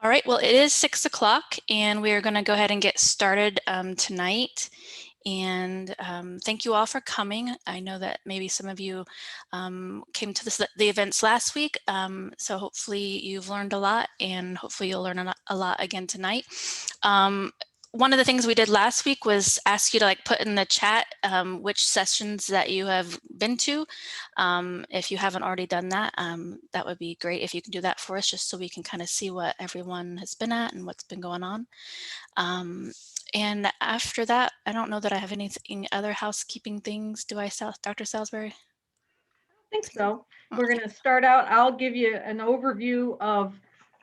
All right, well, it is 6 o'clock and we are going to go ahead and get started tonight. And thank you all for coming. I know that maybe some of you came to the events last week, so hopefully you've learned a lot, and hopefully you'll learn a lot again tonight. One of the things we did last week was ask you to put in the chat which sessions that you have been to. If you haven't already done that, that would be great if you can do that for us, just so we can kind of see what everyone has been at and what's been going on. And after that, I don't know that I have anything other housekeeping things. Do I, Dr. Salisbury? I think so. We're going to start out. I'll give you an overview of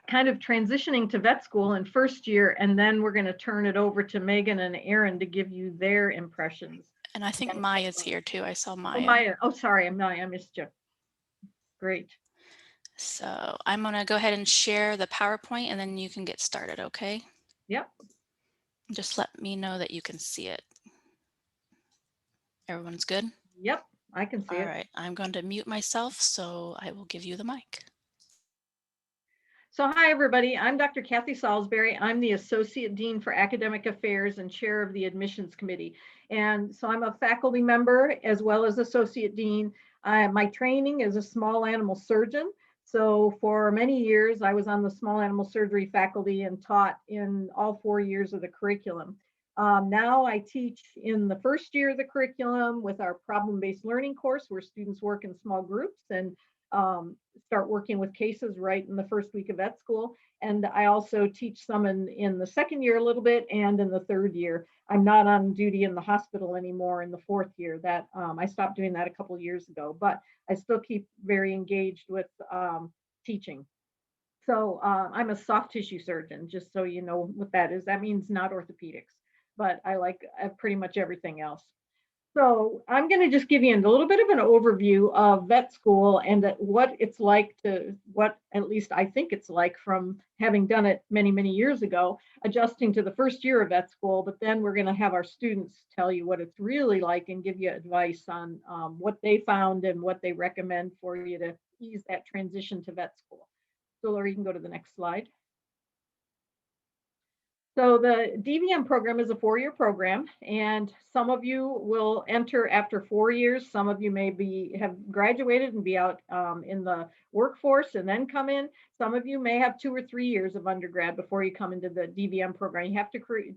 kind of transitioning to vet school in first year, and then we're going to turn it over to Megan and Aaron to give you their impressions. And I think Maya's here too. I saw Maya. Oh, Maya. Oh, sorry, Maya. I missed you. Great. So I'm going to go ahead and share the PowerPoint, and then you can get started, okay? Yep. Just let me know that you can see it. Everyone's good? Yep, I can see it. All right, I'm going to mute myself, so I will give you the mic. So hi, everybody. I'm Dr. Kathy Salisbury. I'm the Associate Dean for Academic Affairs and Chair of the Admissions Committee. And so I'm a faculty member as well as Associate Dean. My training is a small animal surgeon. So for many years, I was on the small animal surgery faculty and taught in all 4 years of the curriculum. Now I teach in the first year of the curriculum with our problem-based learning course, where students work in small groups and start working with cases right in the first week of vet school. And I also teach some in the second year a little bit and in the third year. I'm not on duty in the hospital anymore in the fourth year. That I stopped doing that a couple of years ago, but I still keep very engaged with teaching. So I'm a soft tissue surgeon, just so you know what that is. That means not orthopedics, but I like pretty much everything else. So I'm going to just give you a little bit of an overview of vet school and what it's like what at least I think it's like from having done it many, many years ago, adjusting to the first year of vet school. But then we're going to have our students tell you what it's really like and give you advice on what they found and what they recommend for you to ease that transition to vet school. So Laura, you can go to the next slide. So the DVM program is a 4-year program, and some of you will enter after 4 years. Some of you may have graduated and be out in the workforce and then come in. Some of you may have 2 or 3 years of undergrad before you come into the DVM program. You have to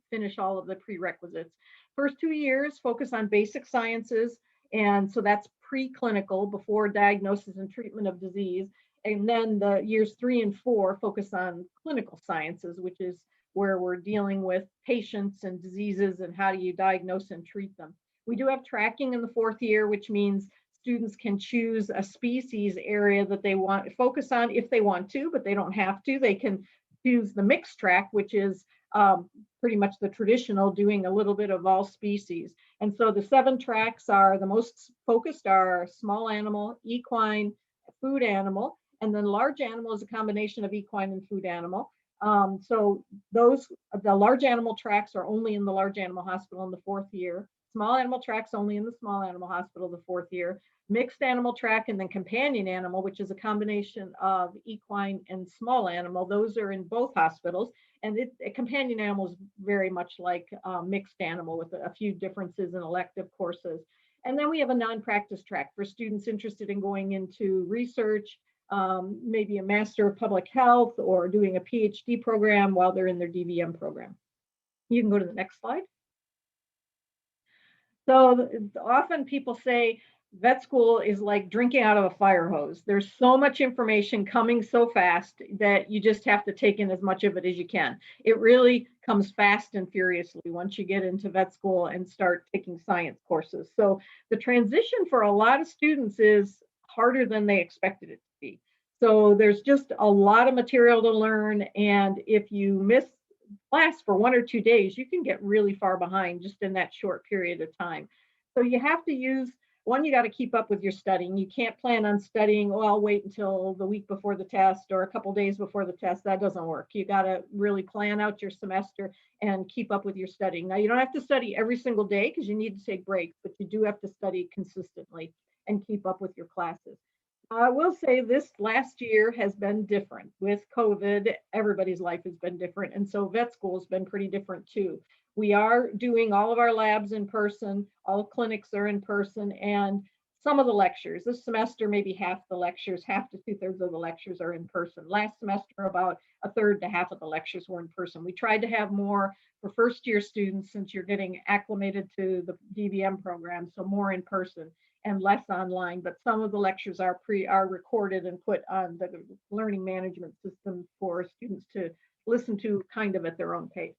finish all of the prerequisites. First 2 years focus on basic sciences, and so that's preclinical, before diagnosis and treatment of disease. And then the years 3 and 4 focus on clinical sciences, which is where we're dealing with patients and diseases and how do you diagnose and treat them. We do have tracking in the 4th year, which means students can choose a species area that they want to focus on if they want to, but they don't have to. They can choose the mixed track, which is pretty much the traditional, doing a little bit of all species. And so the 7 tracks are the most focused are small animal, equine, food animal, and then large animal is a combination of equine and food animal. So the large animal tracks are only in the large animal hospital in the 4th year. Small animal tracks only in the small animal hospital the 4th year. Mixed animal track and then companion animal, which is a combination of equine and small animal. Those are in both hospitals. And a companion animal is very much like mixed animal with a few differences in elective courses. And then we have a non-practice track for students interested in going into research, maybe a Master of Public Health or doing a PhD program while they're in their DVM program. You can go to the next slide. So often people say vet school is like drinking out of a fire hose. There's so much information coming so fast that you just have to take in as much of it as you can. It really comes fast and furiously once you get into vet school and start taking science courses. So the transition for a lot of students is harder than they expected it to be. So there's just a lot of material to learn, and if you miss class for 1 or 2 days, you can get really far behind just in that short period of time. So you have to use, one, you got to keep up with your studying. You can't plan on studying, oh, I'll wait until the week before the test or a couple days before the test. That doesn't work. You got to really plan out your semester and keep up with your studying. Now, you don't have to study every single day because you need to take breaks, but you do have to study consistently and keep up with your classes. I will say this last year has been different. With COVID, everybody's life has been different. And so vet school has been pretty different too. We are doing all of our labs in person, all clinics are in person, and some of the lectures. This semester, maybe half the lectures, half to two-thirds of the lectures are in person. Last semester, about a third to half of the lectures were in person. We tried to have more for first year students since you're getting acclimated to the DVM program, so more in person and less online, but some of the lectures are recorded and put on the learning management system for students to listen to kind of at their own pace.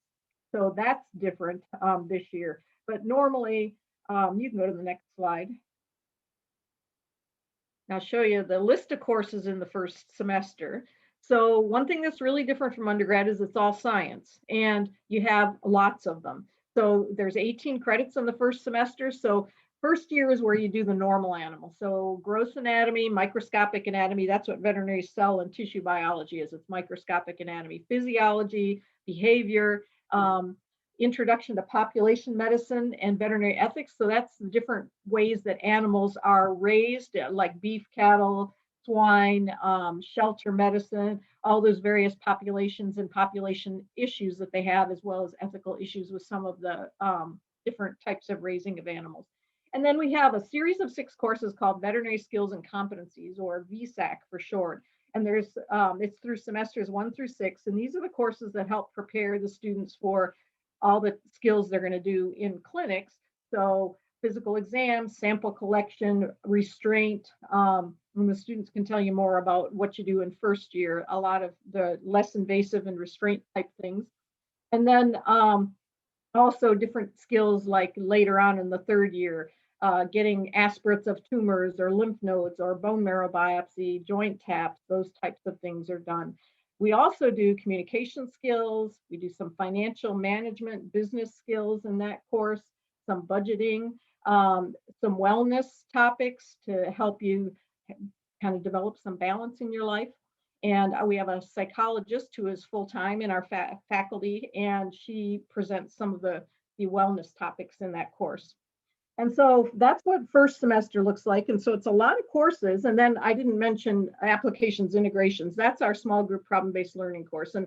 So that's different this year. But normally, you can go to the next slide. I'll show you the list of courses in the first semester. So one thing that's really different from undergrad is it's all science, and you have lots of them. So there's 18 credits in the first semester. So first year is where you do the normal animal. So gross anatomy, microscopic anatomy, that's what veterinary cell and tissue biology is. It's microscopic anatomy, physiology, behavior, introduction to population medicine and veterinary ethics. So that's the different ways that animals are raised, like beef, cattle, swine, shelter medicine, all those various populations and population issues that they have, as well as ethical issues with some of the different types of raising of animals. And then we have a series of 6 courses called Veterinary Skills and Competencies, or VSAC for short. And it's through semesters 1 through 6. And these are the courses that help prepare the students for all the skills they're going to do in clinics. So physical exams, sample collection, restraint. And the students can tell you more about what you do in first year, a lot of the less invasive and restraint type things. And then also different skills like later on in the third year, getting aspirates of tumors or lymph nodes or bone marrow biopsy, joint taps, those types of things are done. We also do communication skills. We do some financial management, business skills in that course, some budgeting, some wellness topics to help you kind of develop some balance in your life. And we have a psychologist who is full-time in our faculty, and she presents some of the wellness topics in that course. And so that's what first semester looks like. And so it's a lot of courses. And then I didn't mention applications integrations. That's our small group problem-based learning course. And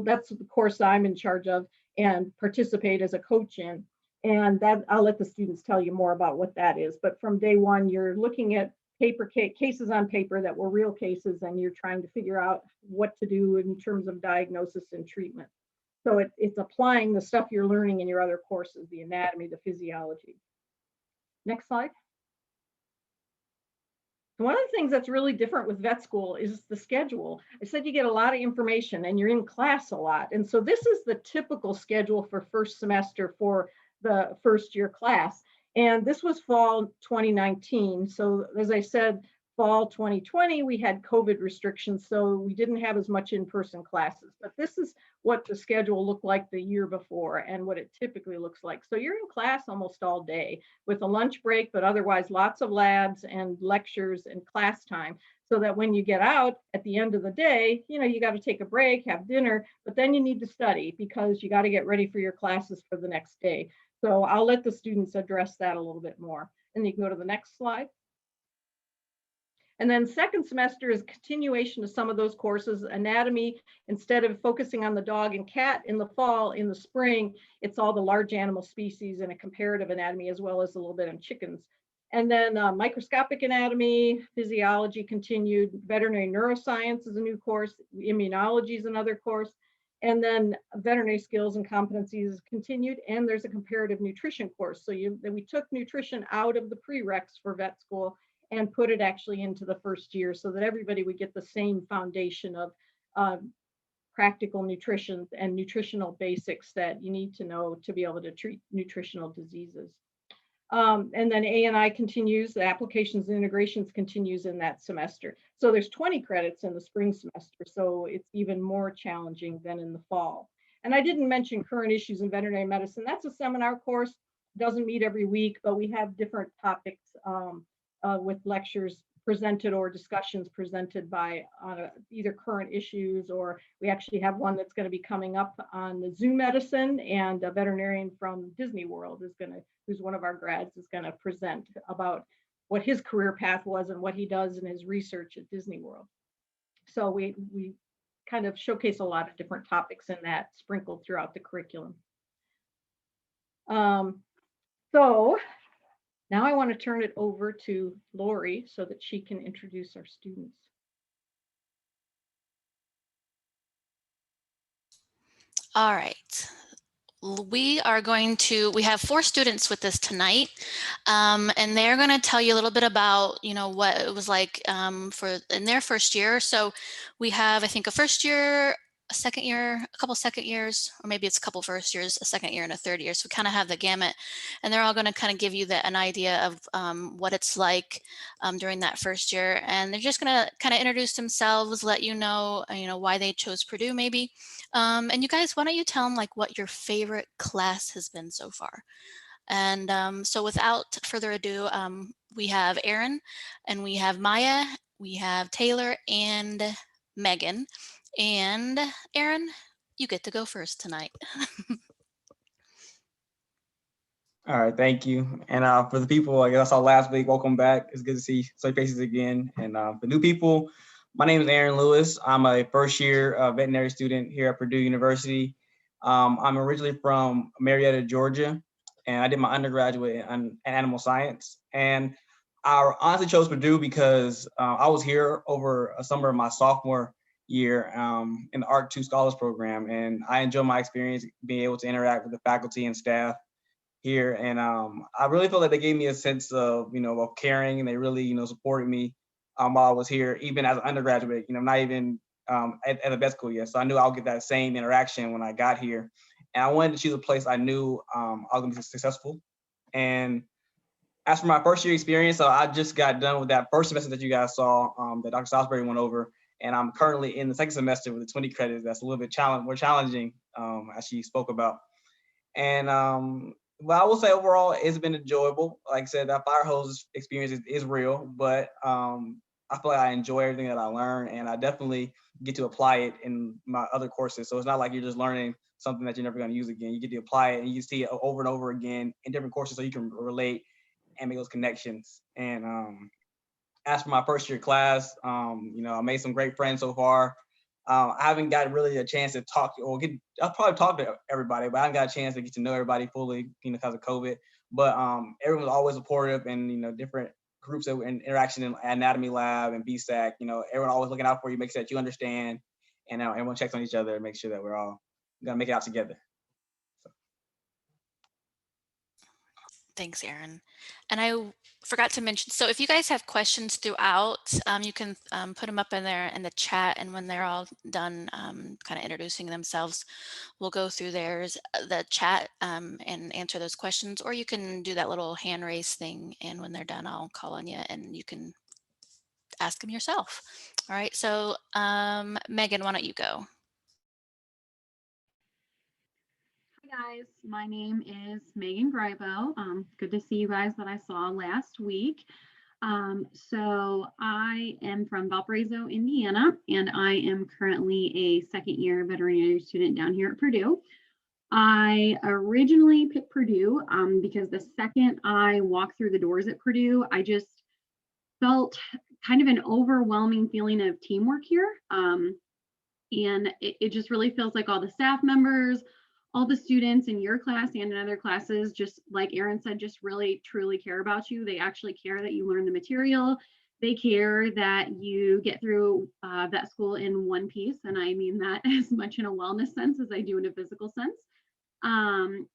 that's the course I'm in charge of and participate as a coach in. And that I'll let the students tell you more about what that is. But from day one, you're looking at cases on paper that were real cases, and you're trying to figure out what to do in terms of diagnosis and treatment. So it's applying the stuff you're learning in your other courses, the anatomy, the physiology. Next slide. One of the things that's really different with vet school is the schedule. I said you get a lot of information and you're in class a lot. And so this is the typical schedule for first semester for the first year class. And this was fall 2019. So as I said, fall 2020, we had COVID restrictions, so we didn't have as much in-person classes. But this is what the schedule looked like the year before and what it typically looks like. So you're in class almost all day with a lunch break, but otherwise lots of labs and lectures and class time, so that when you get out at the end of the day, you got to take a break, have dinner, but then you need to study because you got to get ready for your classes for the next day. So I'll let the students address that a little bit more. And you can go to the next slide. And then second semester is continuation of some of those courses. Anatomy, instead of focusing on the dog and cat in the fall, in the spring, it's all the large animal species and a comparative anatomy, as well as a little bit on chickens. And then microscopic anatomy, physiology continued, veterinary neuroscience is a new course, immunology is another course, and then veterinary skills and competencies is continued, and there's a comparative nutrition course. So we took nutrition out of the prereqs for vet school and put it actually into the first year so that everybody would get the same foundation of practical nutrition and nutritional basics that you need to know to be able to treat nutritional diseases. And then A&I continues, the applications and integrations continues in that semester. So there's 20 credits in the spring semester, so it's even more challenging than in the fall. And I didn't mention current issues in veterinary medicine. That's a seminar course, doesn't meet every week, but we have different topics with lectures presented or discussions presented by either current issues, or we actually have one that's going to be coming up on the zoo medicine, and a veterinarian from Disney World who's one of our grads is going to present about what his career path was and what he does in his research at Disney World. So we kind of showcase a lot of different topics in that, sprinkled throughout the curriculum. So now I want to turn it over to Lori so that she can introduce our students. All right. We have 4 students with us tonight, and they're going to tell you a little bit about, what it was like for in their first year. So we have, I think, a first year, a second year, a couple second years, or maybe it's a couple first years, a second year, and a third year. So we kind of have the gamut, and they're all going to kind of give you an idea of what it's like during that first year. And they're just going to kind of introduce themselves, let you know, why they chose Purdue, maybe. And you guys, why don't you tell them like what your favorite class has been so far? And so without further ado, we have Erin, and we have Maya, we have Taylor, and Megan. And Erin, you get to go first tonight. All right, thank you. And for the people, I guess I saw last week, welcome back. It's good to see some faces again. And for new people, my name is Aaron Lewis. I'm a first year veterinary student here at Purdue University. I'm originally from Marietta, Georgia, and I did my undergraduate in animal science. And I honestly chose Purdue because I was here over a summer of my sophomore year in the ARC 2 Scholars Program. And I enjoyed my experience being able to interact with the faculty and staff here. And I really feel like they gave me a sense of, of caring, and they really, supported me while I was here, even as an undergraduate, not even at the vet school yet. So I knew I'll get that same interaction when I got here. And I wanted to choose a place I knew I was gonna be successful. And as for my first year experience, so I just got done with that first semester that you guys saw that Dr. Salisbury went over. And I'm currently in the second semester with the 20 credits. That's a little bit more challenging, as she spoke about. And well, I will say overall, it's been enjoyable. Like I said, that fire hose experience is real, but I feel like I enjoy everything that I learn, and I definitely get to apply it in my other courses. So it's not like you're just learning something that you're never going to use again. You get to apply it, and you see it over and over again in different courses, so you can relate and make those connections. And as for my first year class, I made some great friends so far. I haven't got really a chance to talk I'll probably talk to everybody, but I haven't got a chance to get to know everybody fully, because of COVID. But everyone's always supportive, and, different groups of interaction in anatomy lab and BSAC, everyone always looking out for you, make sure that you understand, and everyone checks on each other and make sure that we're all gonna make it out together. Thanks, Erin. And I forgot to mention, so if you guys have questions throughout, you can put them up in there in the chat, and when they're all done kind of introducing themselves, we'll go through the chat and answer those questions, or you can do that little hand raise thing, and when they're done, I'll call on you and you can ask them yourself. All right, so Megan, why don't you go? Hi guys, my name is Megan Grybo. Good to see you guys that I saw last week. So I am from Valparaiso, Indiana, and I am currently a second year veterinary student down here at Purdue. I originally picked Purdue because the second I walked through the doors at Purdue, I just felt kind of an overwhelming feeling of teamwork here. And it just really feels like all the staff members, all the students in your class and in other classes, just like Erin said, just really truly care about you. They actually care that you learn the material. They care that you get through vet school in one piece. And I mean that as much in a wellness sense as I do in a physical sense.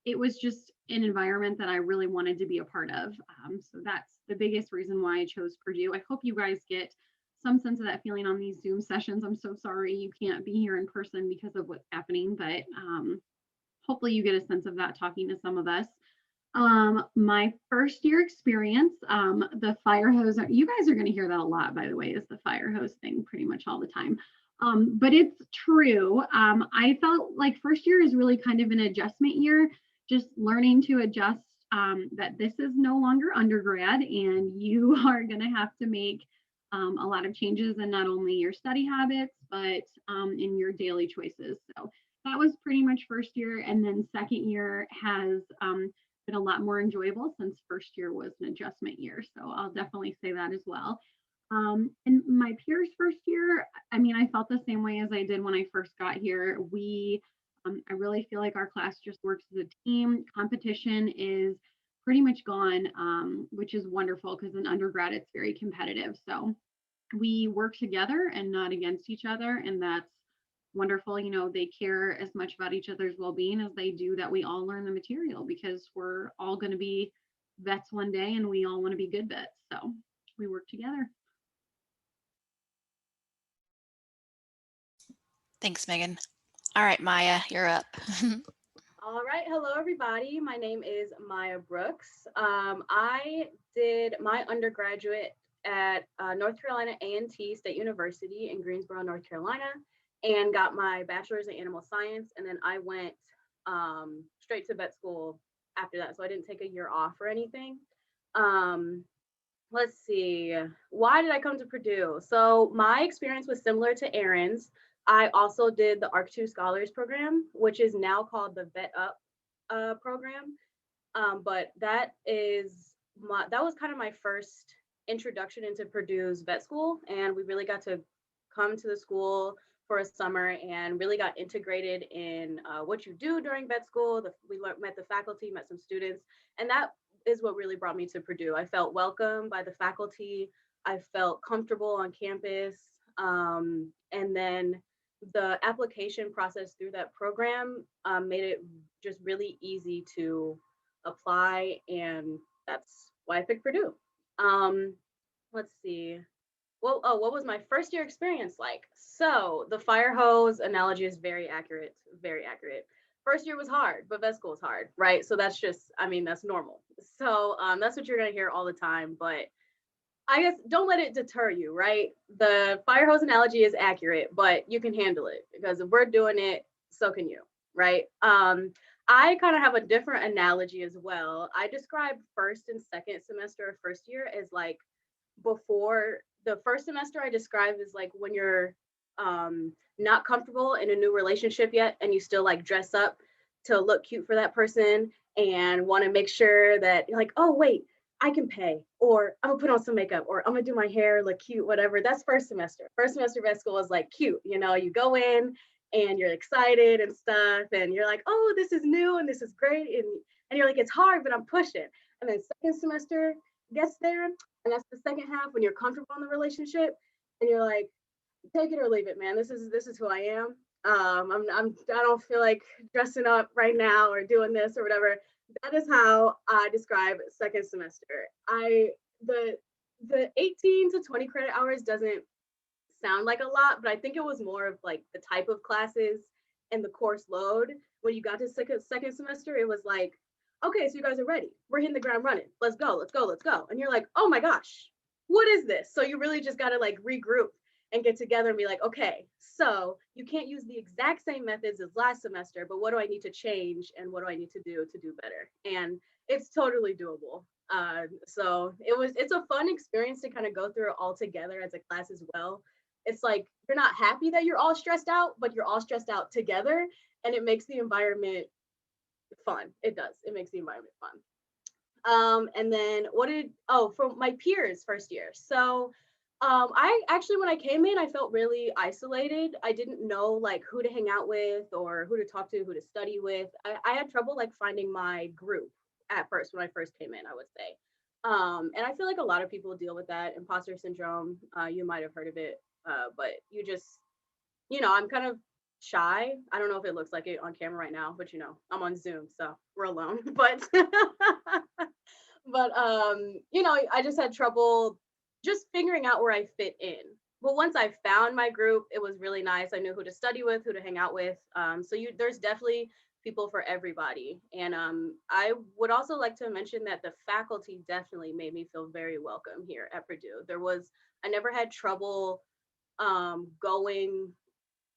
It was just an environment that I really wanted to be a part of. So that's the biggest reason why I chose Purdue. I hope you guys get some sense of that feeling on these Zoom sessions. I'm so sorry you can't be here in person because of what's happening, but hopefully you get a sense of that talking to some of us. My first year experience, the fire hose, you guys are going to hear that a lot, by the way, is the fire hose thing pretty much all the time. But it's true. I felt like first year is really kind of an adjustment year, just learning to adjust that this is no longer undergrad and you are going to have to make a lot of changes in not only your study habits, but in your daily choices. So that was pretty much first year. And then second year has been a lot more enjoyable since first year was an adjustment year. So I'll definitely say that as well. And my peers first year, I mean, I felt the same way as I did when I first got here. I really feel like our class just works as a team. Competition is pretty much gone, which is wonderful because in undergrad it's very competitive. So we work together and not against each other, and that's wonderful. You know, they care as much about each other's well-being as they do that we all learn the material, because we're all going to be vets one day and we all want to be good vets. So we work together. Thanks, Megan. All right, Maya, you're up. All right. Hello, everybody. My name is Maya Brooks. I did my undergraduate at North Carolina A&T State University in Greensboro, North Carolina, and got my bachelor's in animal science. And then I went straight to vet school after that. So I didn't take a year off or anything. Let's see. Why did I come to Purdue? So my experience was similar to Erin's. I also did the ARC2 Scholars Program, which is now called the Vet Up program. But that was kind of my first introduction into Purdue's vet school. And we really got to come to the school for a summer and really got integrated in what you do during vet school. We met the faculty, met some students, and that is what really brought me to Purdue. I felt welcome by the faculty. I felt comfortable on campus. And then the application process through that program made it just really easy to apply, and that's why I picked Purdue. Let's see. Well, what was my first year experience like? So the fire hose analogy is very accurate, very accurate. First year was hard, but vet school is hard, right? So that's just, I mean, that's normal. So that's what you're gonna hear all the time, but I guess don't let it deter you, right? The fire hose analogy is accurate, but you can handle it, because if we're doing it, so can you, right? I kind of have a different analogy as well. I describe first and second semester of first year as like, before the first semester, I describe as like when you're not comfortable in a new relationship yet, and you still like dress up to look cute for that person and want to make sure that you're like, oh wait, I can pay, or I'm gonna put on some makeup, or I'm gonna do my hair look cute, whatever. That's first semester. First semester vet school is like cute, you know, you go in and you're excited and stuff, and you're like, oh, this is new and this is great, and you're like, it's hard, but I'm pushing. And then second semester gets there, and that's the second half when you're comfortable in the relationship, and you're like, take it or leave it, man. This is who I am. I don't feel like dressing up right now or doing this or whatever. That is how I describe second semester. The 18 to 20 credit hours doesn't sound like a lot, but I think it was more of like the type of classes and the course load. When you got to second semester, it was like, okay, so you guys are ready. We're hitting the ground running. Let's go, let's go, let's go. And you're like, oh my gosh, what is this? So you really just got to like regroup and get together and be like, okay, so you can't use the exact same methods as last semester, but what do I need to change and what do I need to do better? And it's totally doable. So it's a fun experience to kind of go through it all together as a class as well. It's like, you're not happy that you're all stressed out, but you're all stressed out together, and it makes the environment fun. It does. It makes the environment fun. And then for my peers first year. So I actually, when I came in, I felt really isolated. I didn't know like who to hang out with or who to talk to, who to study with. I had trouble like finding my group at first when I first came in, I would say. And I feel like a lot of people deal with that imposter syndrome. You might have heard of it, but you just, I'm kind of shy. I don't know if it looks like it on camera right now, but I'm on Zoom, so we're alone. But I just had trouble just figuring out where I fit in. But once I found my group, it was really nice. I knew who to study with, who to hang out with. There's definitely people for everybody. And I would also like to mention that the faculty definitely made me feel very welcome here at Purdue. I never had trouble going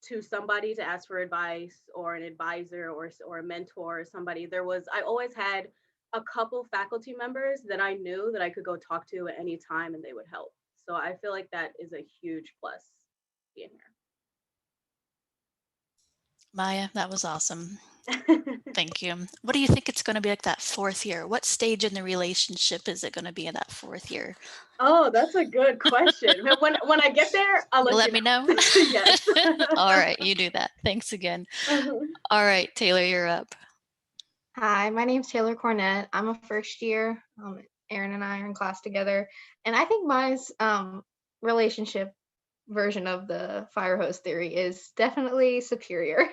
to somebody to ask for advice, or an advisor, or a mentor, or somebody. I always had a couple faculty members that I knew that I could go talk to at any time and they would help. So I feel like that is a huge plus being Maya, that was awesome. here. Thank you. What do you think it's going to be like that 4th year? What stage in the relationship is it going to be in that 4th year? Oh, that's a good question. When I get there, I'll You'll let let you me know? Yes. All right, you do that. Thanks again. All right, Taylor, you're up. Hi, my name's Taylor Cornett. I'm a first year. Aaron and I are in class together. And I think my relationship version of the fire hose theory is definitely superior.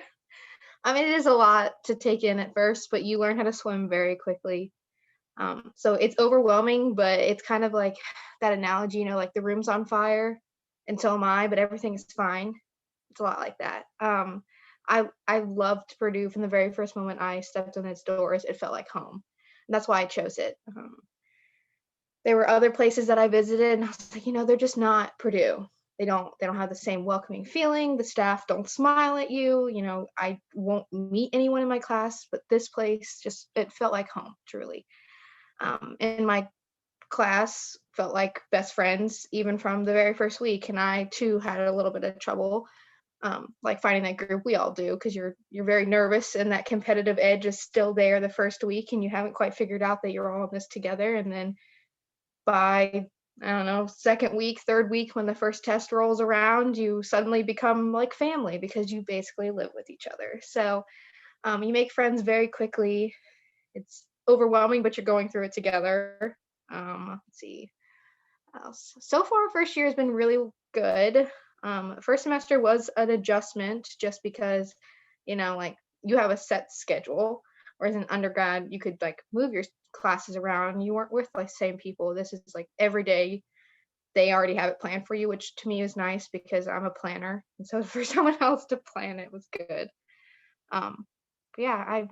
I mean, it is a lot to take in at first, but you learn how to swim very quickly. So it's overwhelming, but it's kind of like that analogy, you know, like the room's on fire and so am I, but everything is fine. It's a lot like that. I loved Purdue from the very first moment I stepped in its doors. It felt like home. And that's why I chose it. There were other places that I visited, and I was like, you know, they're just not Purdue. They don't have the same welcoming feeling. The staff don't smile at you. You know, I won't meet anyone in my class, but this place just, it felt like home, truly. And my class felt like best friends, even from the very first week. And I too had a little bit of trouble, like finding that group. We all do, because you're very nervous, and that competitive edge is still there the first week, and you haven't quite figured out that you're all in this together. And then by, I don't know, second week, third week, when the first test rolls around, you suddenly become like family because you basically live with each other. So you make friends very quickly. It's overwhelming, but you're going through it together. Let's see. So far, first year has been really good. First semester was an adjustment just because, you know, like you have a set schedule, whereas in undergrad, you could like move your classes around. You weren't with like same people. This is like every day they already have it planned for you, which to me is nice because I'm a planner. And so for someone else to plan it was good. But yeah,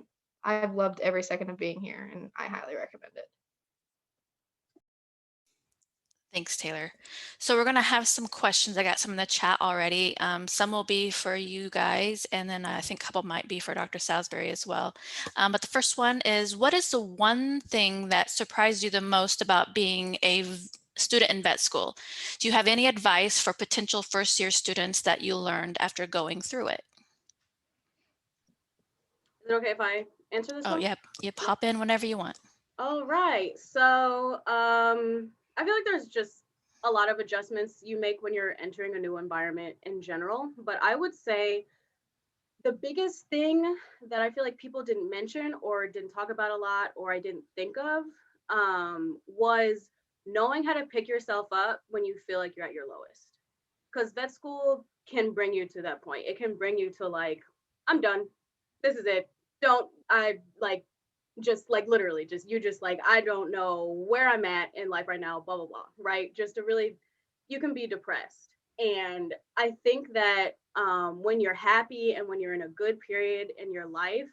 I've loved every second of being here, and I highly recommend it. Thanks, Taylor. So we're going to have some questions. I got some in the chat already. Some will be for you guys, and then I think a couple might be for Dr. Salisbury as well. But the first one is, what is the one thing that surprised you the most about being a student in vet school? Do you have any advice for potential first-year students that you learned after going through it? Is it okay if I answer this Oh, one? yep. Hop in whenever you want. All right. So I feel like there's just a lot of adjustments you make when you're entering a new environment in general. But I would say the biggest thing that I feel like people didn't mention or didn't talk about a lot or I didn't think of was knowing how to pick yourself up when you feel like you're at your lowest. Because vet school can bring you to that point. It can bring you to like, I'm done. This is it. Just like literally just you just like, I don't know where I'm at in life right now, blah, blah, blah, right? Just to really, you can be depressed. And I think that when you're happy and when you're in a good period in your life,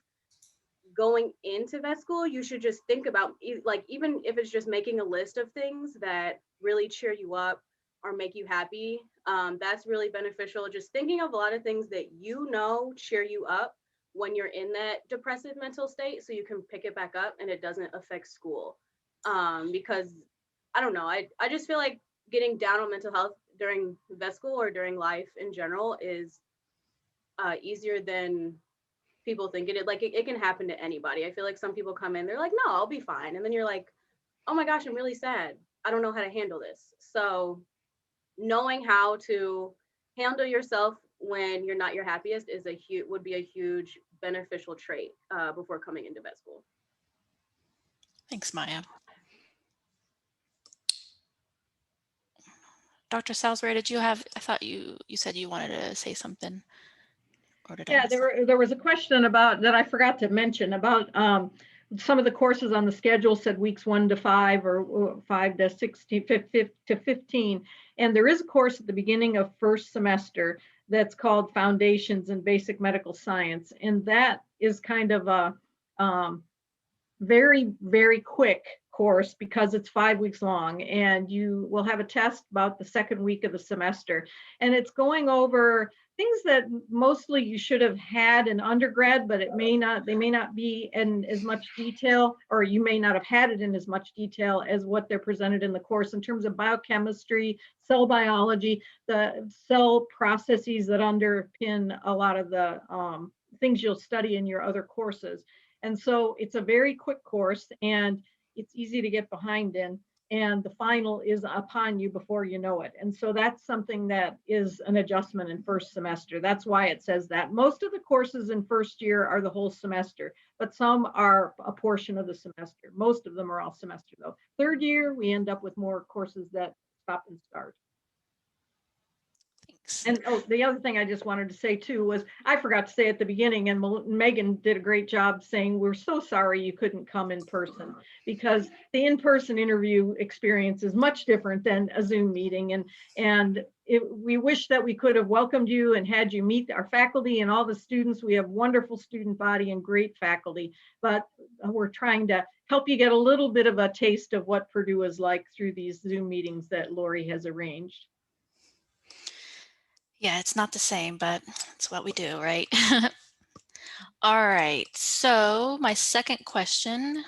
going into vet school, you should just think about like, even if it's just making a list of things that really cheer you up or make you happy, that's really beneficial. Just thinking of a lot of things that you know cheer you up when you're in that depressive mental state, so you can pick it back up and it doesn't affect school. Because I don't know, I just feel like getting down on mental health during vet school or during life in general is easier than people think it. Like it can happen to anybody. I feel like some people come in, they're like, no, I'll be fine. And then you're like, oh my gosh, I'm really sad. I don't know how to handle this. So knowing how to handle yourself when you're not your happiest is would be a huge beneficial trait before coming into vet school. Thanks, Maya. Dr. Salisbury, did you have, I thought you said you wanted to say something. Or did I Yeah, miss there was a question about that I forgot to mention about some of the courses on the schedule said weeks 1 to 5 or 5 to 16 to 15. And there is a course at the beginning of first semester that's called Foundations in Basic Medical Science. And that is kind of a very, very quick course because it's 5 weeks long, and you will have a test about the second week of the semester. And it's going over things that mostly you should have had in undergrad, but they may not be in as much detail, or you may not have had it in as much detail as what they're presented in the course in terms of biochemistry, cell biology, the cell processes that underpin a lot of the things you'll study in your other courses. And so it's a very quick course and it's easy to get behind in. And the final is upon you before you know it. And so that's something that is an adjustment in first semester. That's why it says that. Most of the courses in first year are the whole semester, but some are a portion of the semester. Most of them are all semester though. Third year, we end up with more courses that stop and start. Thanks. And oh, the other thing I just wanted to say too was I forgot to say at the beginning, and Megan did a great job saying we're so sorry you couldn't come in person, because the in-person interview experience is much different than a Zoom meeting. And we wish that we could have welcomed you and had you meet our faculty and all the students. We have wonderful student body and great faculty, but we're trying to help you get a little bit of a taste of what Purdue is like through these Zoom meetings that Lori has arranged. Yeah, it's not the same, but it's what we do, right? All right, so my second question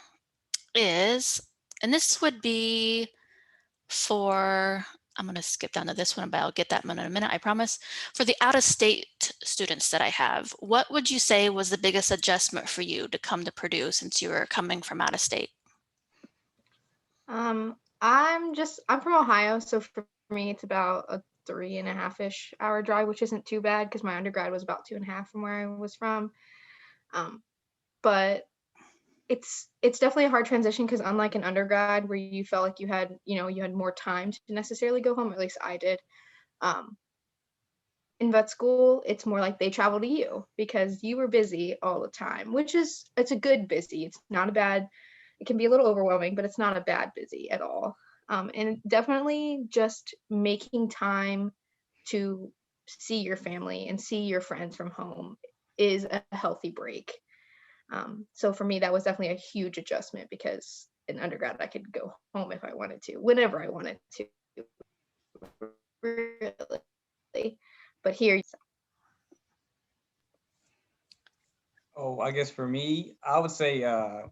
is, and this would be for, I'm going to skip down to this one, but I'll get that one in a minute, I promise. For the out-of-state students that I have, what would you say was the biggest adjustment for you to come to Purdue since you were coming from out of state? I'm from Ohio, so for me it's about a 3.5-ish hour drive, which isn't too bad because my undergrad was about 2.5 from where I was from. But it's definitely a hard transition because unlike an undergrad where you felt like you had more time to necessarily go home, or at least I did. In vet school, it's more like they travel to you because you were busy all the time, it's a good busy. It's not a bad, it can be a little overwhelming, but it's not a bad busy at all. And definitely just making time to see your family and see your friends from home is a healthy break. So for me, that was definitely a huge adjustment because in undergrad, I could go home if I wanted to, whenever I wanted to, really. But here, Oh, I guess for me, I would say a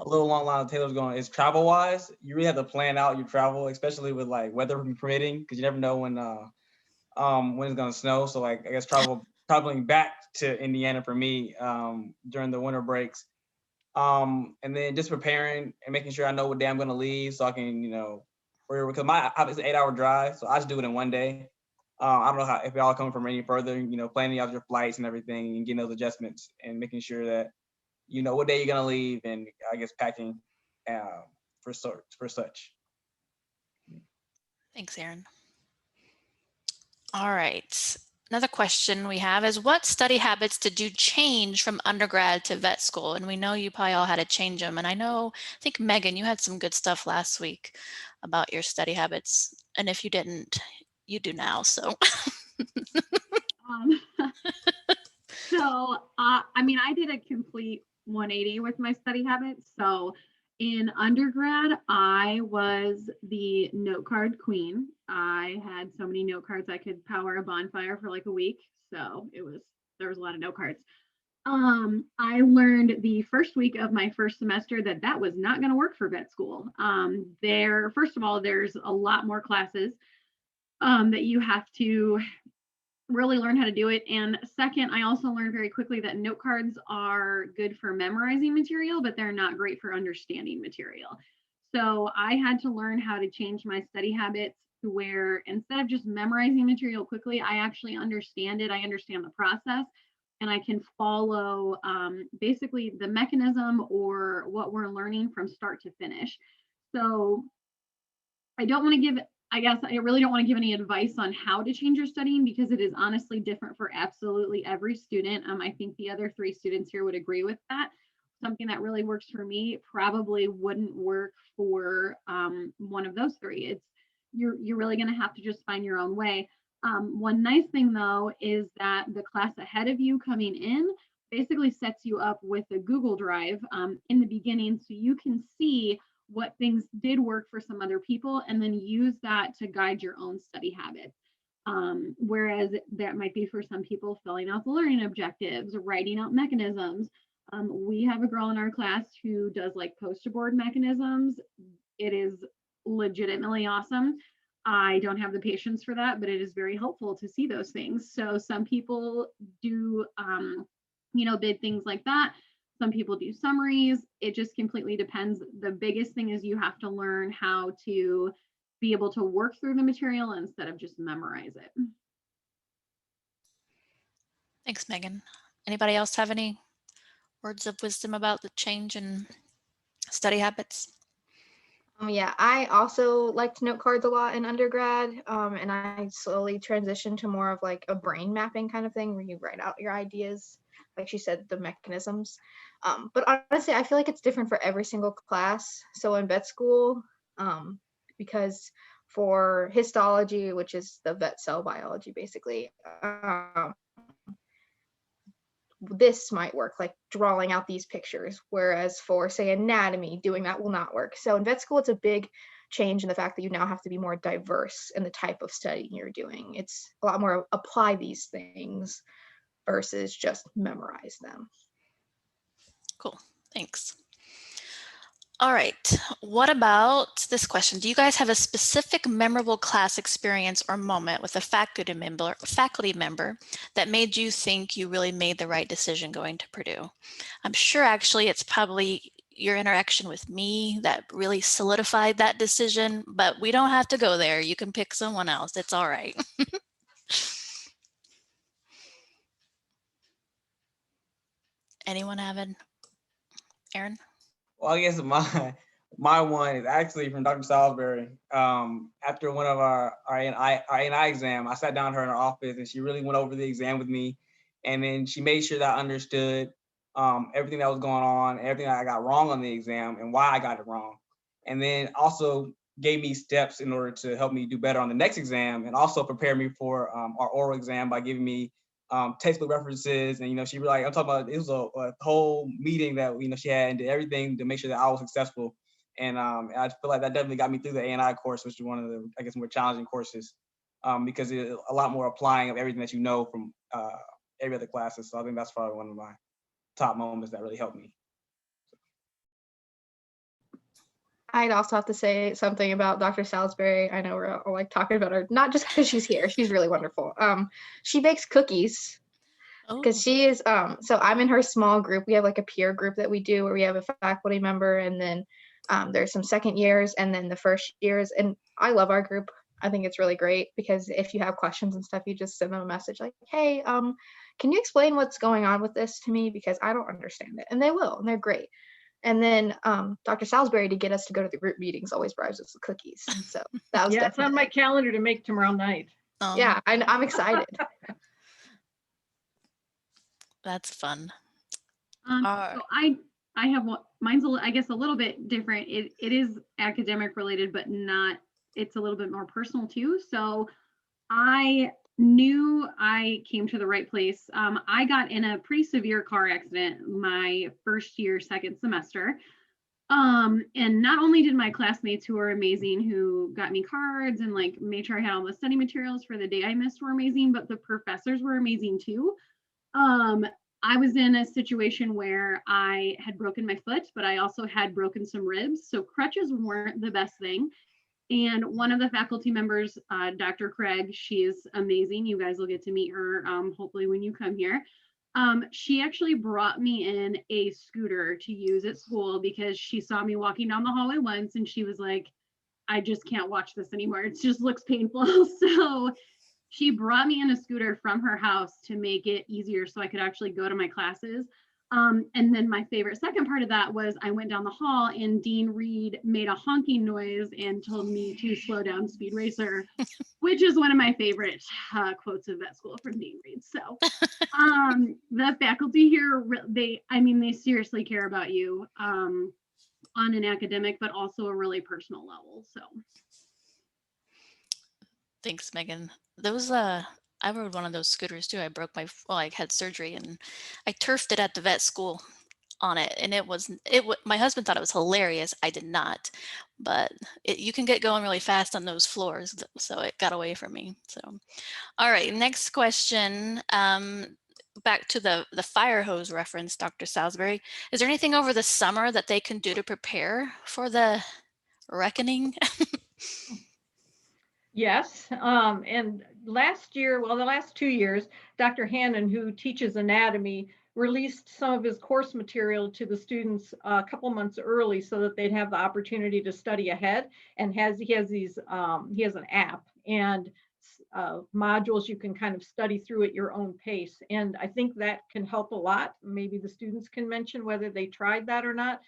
little along the line of Taylor's going is travel wise. You really have to plan out your travel, especially with like weather permitting, because you never know when it's gonna snow. So like I guess traveling back to Indiana for me during the winter breaks. And then just preparing and making sure I know what day I'm gonna leave so I can, because it's an 8-hour drive, so I just do it in one day. I don't know if y'all are coming from any further, planning out your flights and everything and getting those adjustments and making sure that you know what day you're gonna leave and I guess packing for such. Thanks, Aaron. All right. Another question we have is, what study habits did you change from undergrad to vet school? And we know you probably all had to change them. And I think Megan, you had some good stuff last week about your study habits. And if you didn't, you do now, so. I did a complete 180 with my study habits. So in undergrad, I was the note card queen. I had so many note cards I could power a bonfire for like a week. So there was a lot of note cards. I learned the first week of my first semester that was not going to work for vet school. First of all, there's a lot more classes that you have to really learn how to do it. And second, I also learned very quickly that note cards are good for memorizing material, but they're not great for understanding material. So I had to learn how to change my study habits to where instead of just memorizing material quickly, I actually understand it. I understand the process and I can follow basically the mechanism or what we're learning from start to finish. So I really don't want to give any advice on how to change your studying because it is honestly different for absolutely every student. I think the other 3 students here would agree with that. Something that really works for me probably wouldn't work for one of those 3. You're really going to have to just find your own way. One nice thing though is that the class ahead of you coming in basically sets you up with a Google Drive in the beginning so you can see what things did work for some other people and then use that to guide your own study habits. Whereas that might be for some people filling out the learning objectives, writing out mechanisms. We have a girl in our class who does like poster board mechanisms. It is legitimately awesome. I don't have the patience for that, but it is very helpful to see those things. So some people do, did things like that. Some people do summaries. It just completely depends. The biggest thing is you have to learn how to be able to work through the material instead of just memorize it. Thanks, Megan. Anybody else have any words of wisdom about the change in study habits? Yeah, I also liked note cards a lot in undergrad, and I slowly transitioned to more of like a brain mapping kind of thing where you write out your ideas, like she said, the mechanisms. But honestly, I feel like it's different for every single class. So in vet school, because for histology, which is the vet cell biology, basically, this might work, like drawing out these pictures, whereas for say anatomy, doing that will not work. So in vet school, it's a big change in the fact that you now have to be more diverse in the type of study you're doing. It's a lot more apply these things versus just memorize them. Cool, thanks. All right, what about this question? Do you guys have a specific memorable class experience or moment with a faculty member that made you think you really made the right decision going to Purdue? I'm sure actually it's probably your interaction with me that really solidified that decision, but we don't have to go there. You can pick someone else. It's all right. Anyone have an? Aaron? Well, I guess my one is actually from Dr. Salisbury. After one of our ANI exam, I sat down with her in her office and she really went over the exam with me. And then she made sure that I understood everything that was going on, everything that I got wrong on the exam and why I got it wrong. And then also gave me steps in order to help me do better on the next exam and also prepare me for our oral exam by giving me textbook references. And, she really, I'm talking about, it was a whole meeting that, she had and did everything to make sure that I was successful. And I feel like that definitely got me through the ANI course, which is one of the, I guess, more challenging courses because it's a lot more applying of everything that you know from every other classes. So I think that's probably one of my top moments that really helped me. I'd also have to say something about Dr. Salisbury. I know we're all like talking about her, not just because she's here. She's really wonderful. She bakes cookies because she is, so I'm in her small group. We have like a peer group that we do where we have a faculty member and then there's some second years and then the first years. And I love our group. I think it's really great because if you have questions and stuff, you just send them a message like, hey, can you explain what's going on with this to me? Because I don't understand it. And they will, and they're great. And then Dr. Salisbury, to get us to go to the group meetings, always buys us the cookies. So that was Yeah, it's on my calendar to make tomorrow night. Yeah, I'm excited. That's fun. So I have one. Mine's I guess a little bit different. It is academic related, but not. It's a little bit more personal too. So I knew I came to the right place. I got in a pretty severe car accident my first year, second semester. And not only did my classmates who are amazing, who got me cards and like made sure I had all the study materials for the day I missed were amazing, but the professors were amazing too. I was in a situation where I had broken my foot, but I also had broken some ribs. So crutches weren't the best thing. And one of the faculty members, Dr. Craig, she is amazing. You guys will get to meet her hopefully when you come here. She actually brought me in a scooter to use at school because she saw me walking down the hallway once and she was like, I just can't watch this anymore. It just looks painful. So she brought me in a scooter from her house to make it easier so I could actually go to my classes. And then my favorite second part of that was I went down the hall and Dean Reed made a honking noise and told me to slow down, Speed Racer, which is one of my favorite quotes of vet school from Dean Reed. So the faculty here, they seriously care about you on an academic, but also a really personal level. So. Thanks, Megan. Those I rode one of those scooters too. I broke I had surgery and I turfed it at the vet school on it, and my husband thought it was hilarious. I did not, but you can get going really fast on those floors, so it got away from me. So, all right, next question. Back to the fire hose reference, Dr. Salisbury. Is there anything over the summer that they can do to prepare for the reckoning? Yes, and the last 2 years, Dr. Hannon, who teaches anatomy, released some of his course material to the students a couple months early so that they'd have the opportunity to study ahead. And he has an app and modules you can kind of study through at your own pace. And I think that can help a lot. Maybe the students can mention whether they tried that or not.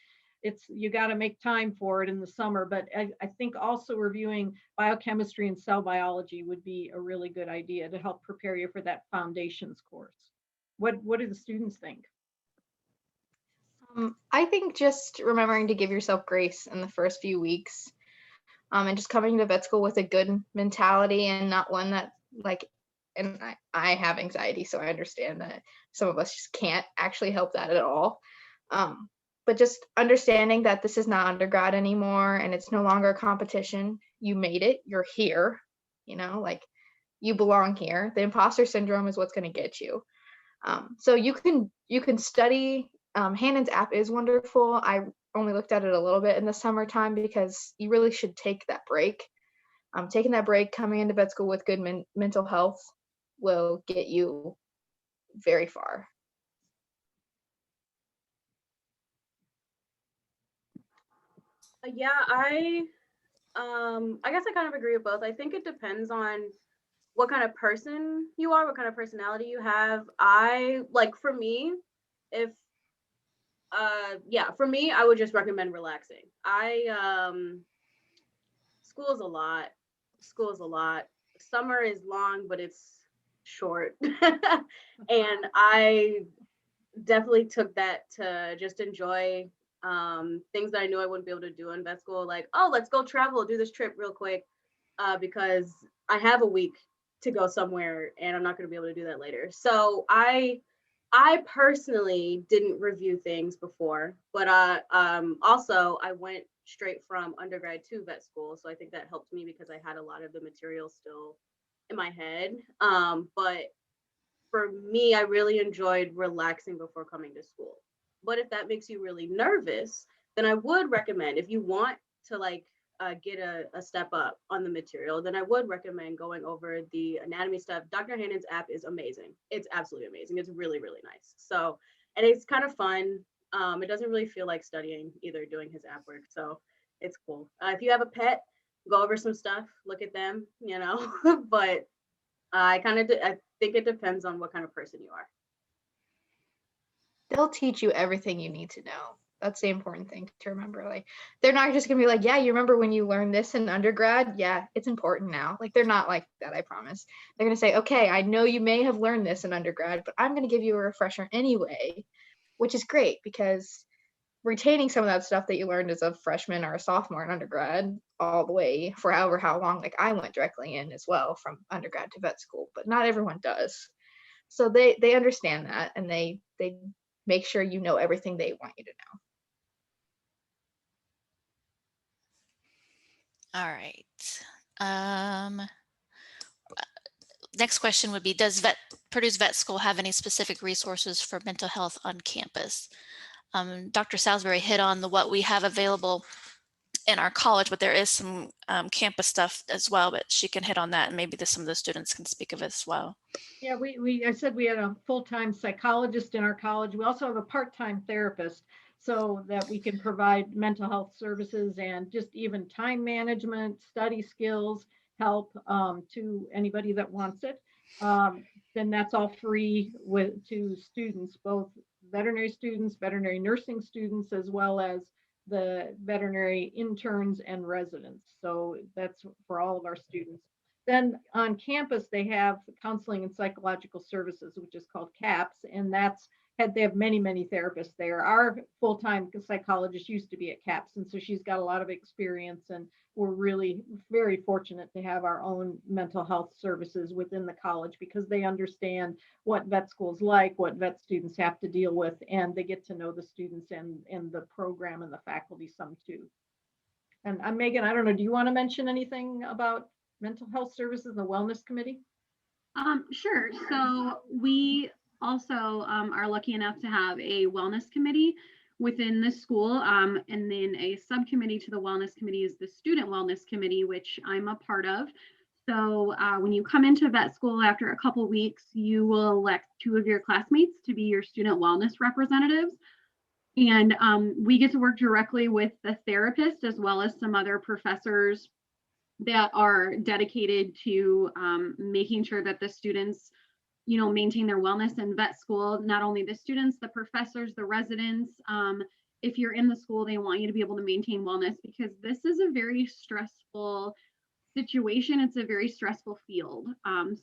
You got to make time for it in the summer, but I think also reviewing biochemistry and cell biology would be a really good idea to help prepare you for that foundations course. What do the students think? I think just remembering to give yourself grace in the first few weeks, and just coming to vet school with a good mentality and not one that and I have anxiety, so I understand that some of us just can't actually help that at all. But just understanding that this is not undergrad anymore and it's no longer a competition. You made it, you're here, you belong here. The imposter syndrome is what's going to get you. So you can study. Hannon's app is wonderful. I only looked at it a little bit in the summertime because you really should take that break. Taking that break, coming into vet school with good mental health will get you very far. Yeah, I guess I kind of agree with both. I think it depends on what kind of person you are, what kind of personality you have. For me, if for me, I would just recommend relaxing. School is a lot. School is a lot. Summer is long, but it's short. And I definitely took that to just enjoy things that I knew I wouldn't be able to do in vet school, like, oh, let's go travel, do this trip real quick, because I have a week to go somewhere and I'm not going to be able to do that later. So I personally didn't review things before, but also I went straight from undergrad to vet school, so I think that helped me because I had a lot of the material still in my head. But for me, I really enjoyed relaxing before coming to school. But if that makes you really nervous, then I would recommend, if you want to get a step up on the material, then I would recommend going over the anatomy stuff. Dr. Hannon's app is amazing. It's absolutely amazing. It's really, really nice. So, and it's kind of fun. It doesn't really feel like studying either, doing his app work. So it's cool. If you have a pet, go over some stuff, look at them, but I think it depends on what kind of person you are. They'll teach you everything you need to know. That's the important thing to remember. They're not just gonna be like, yeah, you remember when you learned this in undergrad? Yeah, it's important now. They're not like that, I promise. They're gonna say, okay, I know you may have learned this in undergrad, but I'm gonna give you a refresher anyway, which is great because retaining some of that stuff that you learned as a freshman or a sophomore in undergrad all the way for however how long, I went directly in as well from undergrad to vet school, but not everyone does. So they understand that and they make sure you know everything they want you to know. All right. Next question would be, does Purdue's vet school have any specific resources for mental health on campus? Dr. Salisbury hit on what we have available in our college, but there is some campus stuff as well, but she can hit on that and maybe some of the students can speak of it as well. Yeah, I said we had a full-time psychologist in our college. We also have a part-time therapist so that we can provide mental health services and just even time management, study skills, help to anybody that wants it. Then that's all free to students, both veterinary students, veterinary nursing students, as well as the veterinary interns and residents. So that's for all of our students. Then on campus, they have counseling and psychological services, which is called CAPS, and they have many, many therapists there. Our full-time psychologist used to be at CAPS, and so she's got a lot of experience, and we're really very fortunate to have our own mental health services within the college because they understand what vet school's like, what vet students have to deal with, and they get to know the students and the program and the faculty some too. And Megan, I don't know, do you want to mention anything about mental health services and the wellness committee? Sure. So we also are lucky enough to have a wellness committee within the school. And then a subcommittee to the wellness committee is the student wellness committee, which I'm a part of. So when you come into vet school after a couple weeks, you will elect 2 of your classmates to be your student wellness representatives. And we get to work directly with the therapist as well as some other professors that are dedicated to making sure that the students, maintain their wellness in vet school. Not only the students, the professors, the residents. If you're in the school, they want you to be able to maintain wellness because this is a very stressful situation. It's a very stressful field.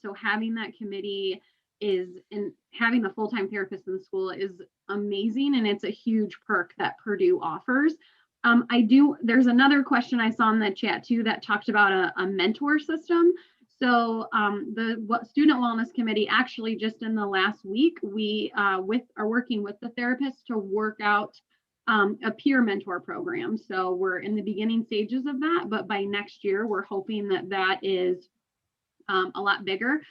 So having that committee and having the full-time therapist in the school is amazing, and it's a huge perk that Purdue offers. There's another question I saw in the chat too that talked about a mentor system. So the student wellness committee actually just in the last week, we are working with the therapist to work out a peer mentor program. So we're in the beginning stages of that, but by next year, we're hoping that is a lot bigger.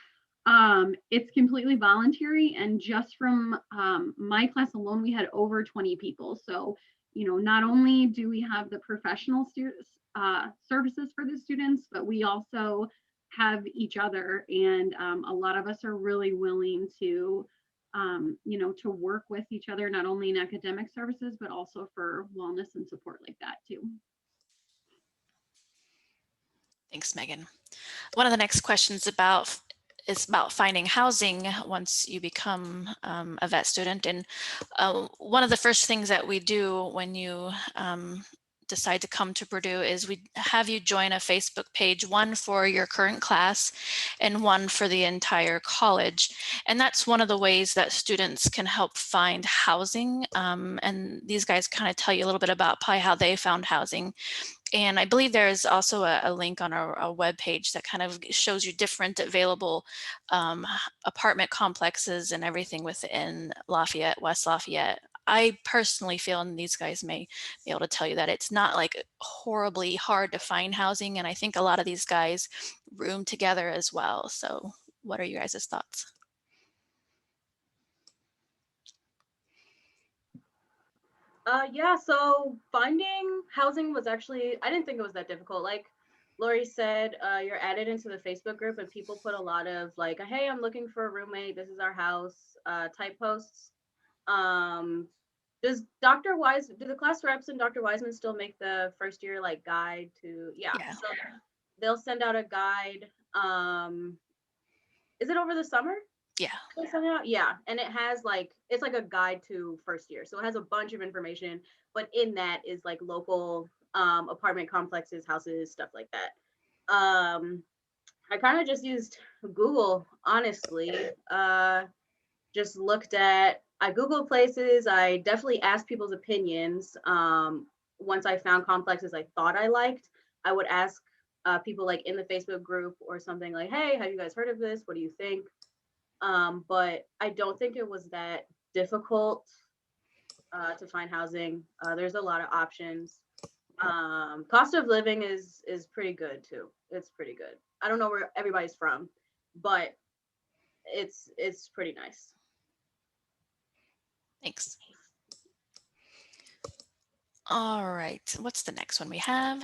It's completely voluntary, and just from my class alone, we had over 20 people. So, not only do we have the professional services for the students, but we also have each other, and a lot of us are really willing to to work with each other, not only in academic services, but also for wellness and support like that too. Thanks, Megan. One of the next questions is about finding housing once you become a vet student. And one of the first things that we do when you decide to come to Purdue is we have you join a Facebook page, one for your current class and one for the entire college. And that's one of the ways that students can help find housing. And these guys kind of tell you a little bit about probably how they found housing. And I believe there's also a link on our webpage that kind of shows you different available apartment complexes and everything within Lafayette, West Lafayette. I personally feel, and these guys may be able to tell you, that it's not like horribly hard to find housing. And I think a lot of these guys room together as well. So what are your guys' thoughts? Yeah, so finding housing was actually, I didn't think it was that difficult. Like Lori said, you're added into the Facebook group and people put a lot of like, hey, I'm looking for a roommate, this is our house, type posts. Do the class reps and Dr. Wiseman still make the first year like guide to, yeah. So they'll send out a guide. Is it over the summer? Yeah. Yeah, and it has like, it's like a guide to first year. So it has a bunch of information, but in that is like local apartment complexes, houses, stuff like that. I kind of just used Google, honestly. Just looked at, I Googled places. I definitely asked people's opinions. Once I found complexes I thought I liked, I would ask people like in the Facebook group or something like, hey, have you guys heard of this? What do you think? But I don't think it was that difficult to find housing. There's a lot of options. Cost of living is pretty good too. It's pretty good. I don't know where everybody's from, but it's pretty nice. Thanks. All right, what's the next one we have?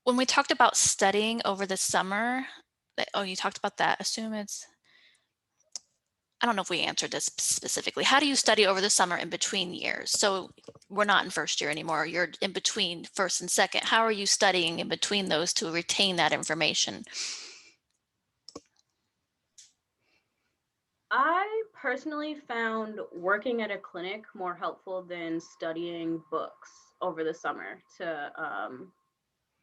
When we talked about studying over the summer, you talked about that. I don't know if we answered this specifically. How do you study over the summer in between years? So we're not in first year anymore. You're in between first and second. How are you studying in between those to retain that information? I personally found working at a clinic more helpful than studying books over the summer to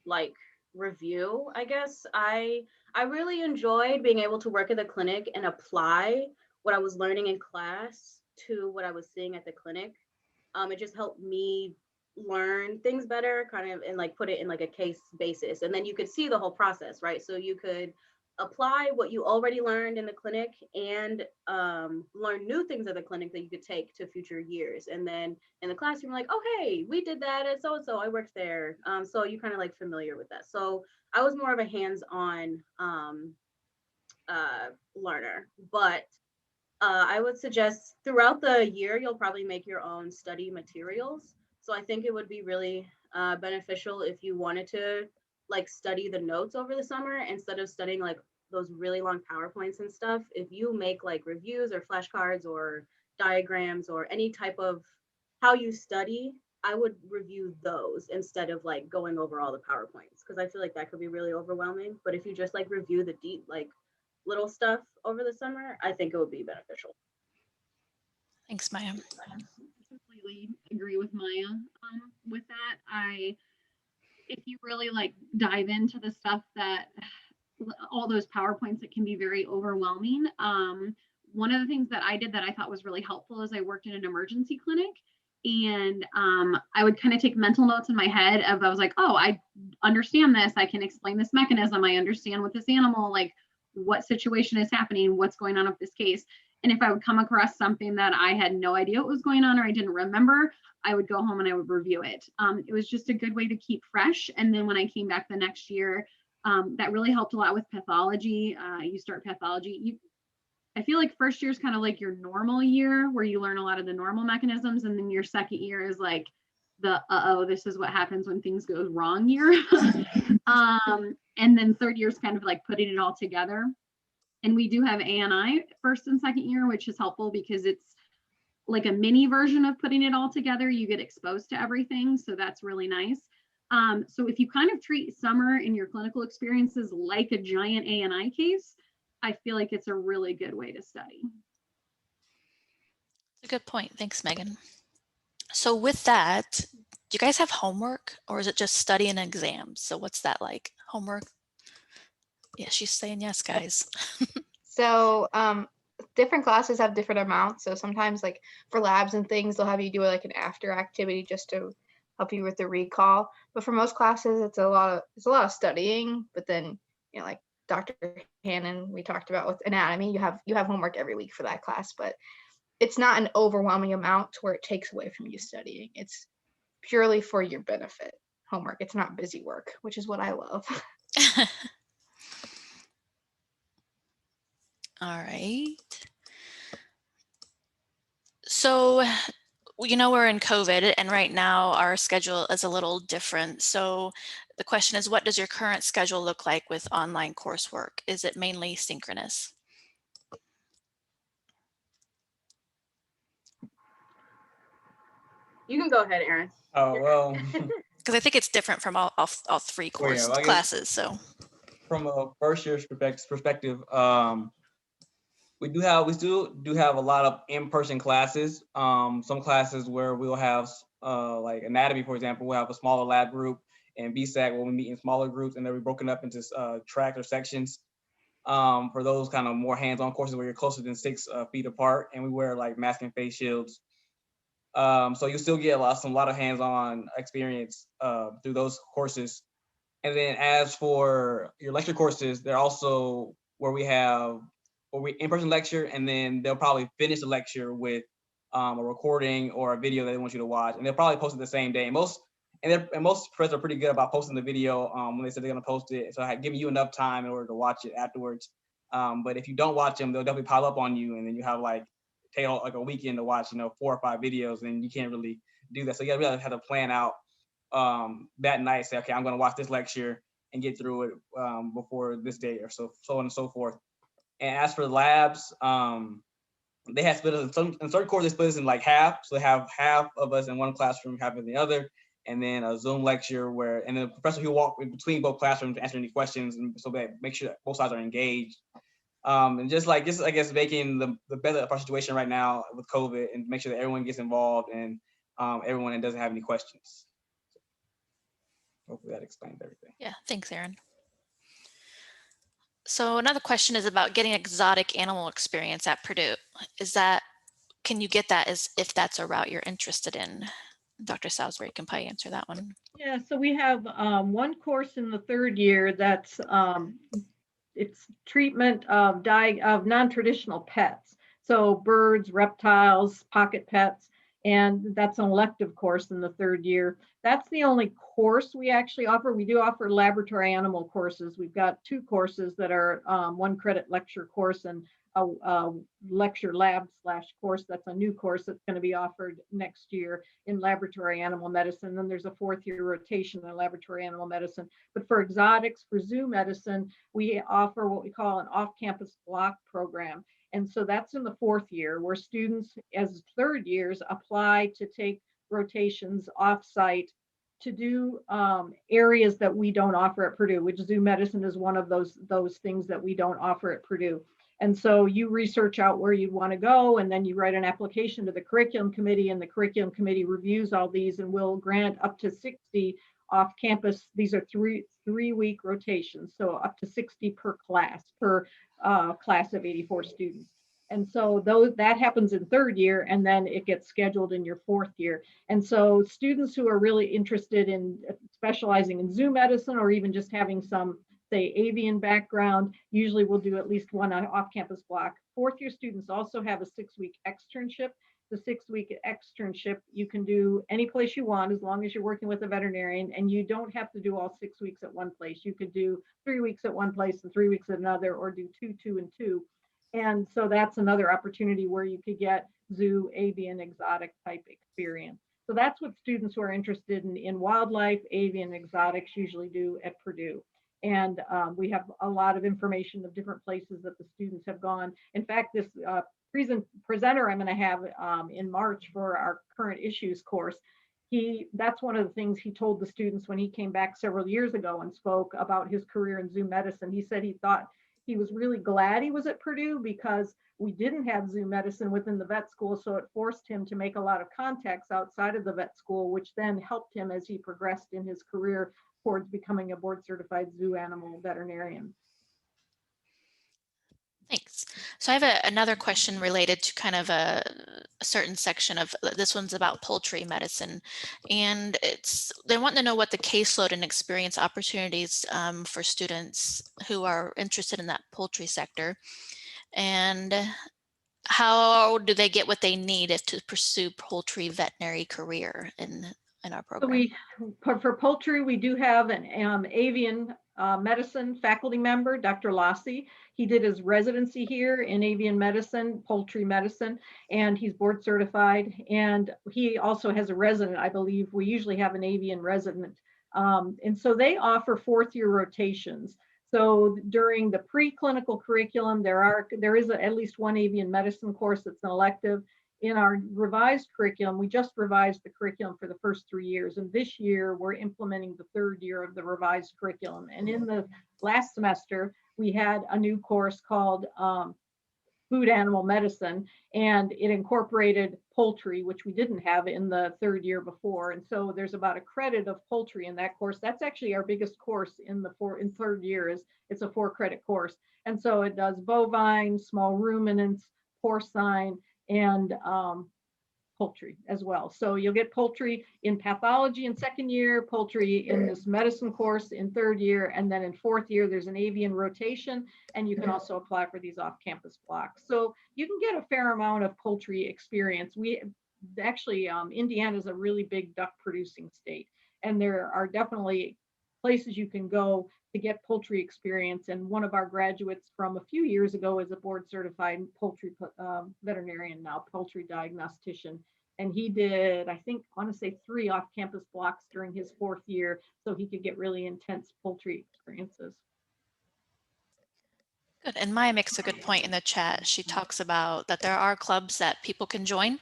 like review, I guess. I really enjoyed being able to work at the clinic and apply what I was learning in class to what I was seeing at the clinic. It just helped me learn things better, kind of, and like put it in like a case basis. And then you could see the whole process, right? So you could apply what you already learned in the clinic and learn new things at the clinic that you could take to future years. And then in the classroom, like, oh, hey, we did that at so-and-so, I worked there. So you kind of like familiar with that. So I was more of a hands-on learner, but I would suggest throughout the year, you'll probably make your own study materials. So I think it would be really beneficial if you wanted to like study the notes over the summer instead of studying like those really long PowerPoints and stuff. If you make like reviews or flashcards or diagrams or any type of how you study, I would review those instead of like going over all the PowerPoints, because I feel like that could be really overwhelming. But if you just like review the deep, like little stuff over the summer, I think it would be beneficial. Thanks, Maya. Completely agree with Maya with that. If you really like dive into the stuff that all those PowerPoints, it can be very overwhelming. One of the things that I did that I thought was really helpful is I worked in an emergency clinic, and I would kind of take mental notes in my head of, I was like, oh, I understand this. I can explain this mechanism. I understand with this animal, like what situation is happening, what's going on with this case. And if I would come across something that I had no idea what was going on or I didn't remember, I would go home and I would review it. It was just a good way to keep fresh. And then when I came back the next year, that really helped a lot with pathology. You start pathology. I feel like first year is kind of like your normal year where you learn a lot of the normal mechanisms. And then your second year is like the, this is what happens when things go wrong year. And then third year is kind of like putting it all together. And we do have ANI first and second year, which is helpful because it's like a mini version of putting it all together. You get exposed to everything. So that's really nice. So if you kind of treat summer in your clinical experiences like a giant ANI case, I feel like it's a really good way to study. A good point. Thanks, Megan. So with that, do you guys have homework, or is it just study and exams? So what's that like? Homework? Yeah, she's saying yes, guys. So different classes have different amounts. So sometimes like for labs and things, they'll have you do like an after activity just to help you with the recall. But for most classes, it's a lot of studying. But then, you know, like Dr. Hannon, we talked about with anatomy, you have homework every week for that class, but it's not an overwhelming amount to where it takes away from you studying. It's purely for your benefit homework. It's not busy work, which is what I love. All right. So, you know, we're in COVID, and right now our schedule is a little different. So the question is, what does your current schedule look like with online coursework? Is it mainly synchronous? You can go ahead, Erin. Oh, well. Because I think it's different from all three course Well, yeah, classes. So from a first year's perspective, we still do have a lot of in-person classes. Some classes where we'll have like anatomy, for example, we'll have a smaller lab group, and BSAC where we meet in smaller groups, and they'll be broken up into tracks or sections. For those kind of more hands-on courses where you're closer than 6 feet apart, and we wear like mask and face shields. So you still get a lot of hands-on experience through those courses. And then as for your lecture courses, they're also where we in-person lecture, and then they'll probably finish the lecture with a recording or a video that they want you to watch, and they'll probably post it the same day. Most professors are pretty good about posting the video when they said they're going to post it, so giving you enough time in order to watch it afterwards. But if you don't watch them, they'll definitely pile up on you, and then you have like a weekend to watch 4 or 5 videos, and you can't really do that. So you really have to plan out that night, say, okay, I'm going to watch this lecture and get through it before this day, or so on and so forth. And as for the labs, they have split us in certain courses, they split us in like half. So they have half of us in one classroom, half in the other, and then a Zoom lecture and the professor will walk in between both classrooms to answer any questions, and so that make sure that both sides are engaged. And just I guess making the better of our situation right now with COVID, and make sure that everyone gets involved and everyone doesn't have any questions. Hopefully that explains everything. yeah, thanks, Erin. So another question is about getting exotic animal experience at Purdue. Can you get that if that's a route you're interested in? Dr. Salisbury can probably answer that one. Yeah, so we have one course in the third year that's it's treatment of non-traditional pets. So birds, reptiles, pocket pets, and that's an elective course in the third year. That's the only course we actually offer. We do offer laboratory animal courses. We've got 2 courses that are 1 credit lecture course and a lecture lab / course. That's a new course that's going to be offered next year in laboratory animal medicine. Then there's a 4th-year rotation in laboratory animal medicine. But for exotics, for zoo medicine, we offer what we call an off-campus block program. And so that's in the 4th year, where students as 3rd years apply to take rotations off-site to do areas that we don't offer at Purdue, which zoo medicine is one of those things that we don't offer at Purdue. And so you research out where you'd want to go, and then you write an application to the curriculum committee, and the curriculum committee reviews all these and will grant up to 60 off campus. These are three-week rotations, so up to 60 per class of 84 students. And so that happens in 3rd year, and then it gets scheduled in your 4th year. And so students who are really interested in specializing in zoo medicine, or even just having some, say, avian background, usually will do at least one off-campus block. 4th year students also have a 6-week externship. The 6-week externship you can do any place you want, as long as you're working with a veterinarian, and you don't have to do all 6 weeks at one place. You could do 3 weeks at one place and 3 weeks at another, or do 2, 2, and 2. And so that's another opportunity where you could get zoo, avian, exotic type experience. So that's what students who are interested in wildlife, avian, exotics usually do at Purdue. And we have a lot of information of different places that the students have gone. In fact, this presenter I'm going to have in March for our current issues course, that's one of the things he told the students when he came back several years ago and spoke about his career in zoo medicine. He said he thought he was really glad he was at Purdue because we didn't have zoo medicine within the vet school, so it forced him to make a lot of contacts outside of the vet school, which then helped him as he progressed in his career towards becoming a board certified zoo animal veterinarian. Thanks. So I have another question related to kind of a certain section of this one's about poultry medicine, and they want to know what the caseload and experience opportunities for students who are interested in that poultry sector, and how do they get what they need to pursue poultry veterinary career in our program? So for poultry, we do have an avian medicine faculty member, Dr. Lassi. He did his residency here in avian medicine, poultry medicine, and he's board certified. And he also has a resident, I believe. We usually have an avian resident. And so they offer 4th year rotations. So during the preclinical curriculum, there is at least one avian medicine course that's an elective. In our revised curriculum, we just revised the curriculum for the first 3 years. And this year we're implementing the 3rd year of the revised curriculum. And in the last semester, we had a new course called food animal medicine, and it incorporated poultry, which we didn't have in the 3rd year before. And so there's about a credit of poultry in that course. That's actually our biggest course in 3rd year. It's a 4-credit course. And so it does bovine, small ruminants, porcine, and poultry as well. So you'll get poultry in pathology in 2nd year, poultry in this medicine course in 3rd year, and then in 4th year, there's an avian rotation, and you can also apply for these off-campus blocks. So you can get a fair amount of poultry experience. Indiana is a really big duck producing state, and there are definitely places you can go to get poultry experience. And one of our graduates from a few years ago is a board certified poultry veterinarian now, poultry diagnostician. And he did, I want to say 3 off-campus blocks during his 4th year, so he could get really intense poultry experiences. Good. And Maya makes a good point in the chat. She talks about that there are clubs that people can join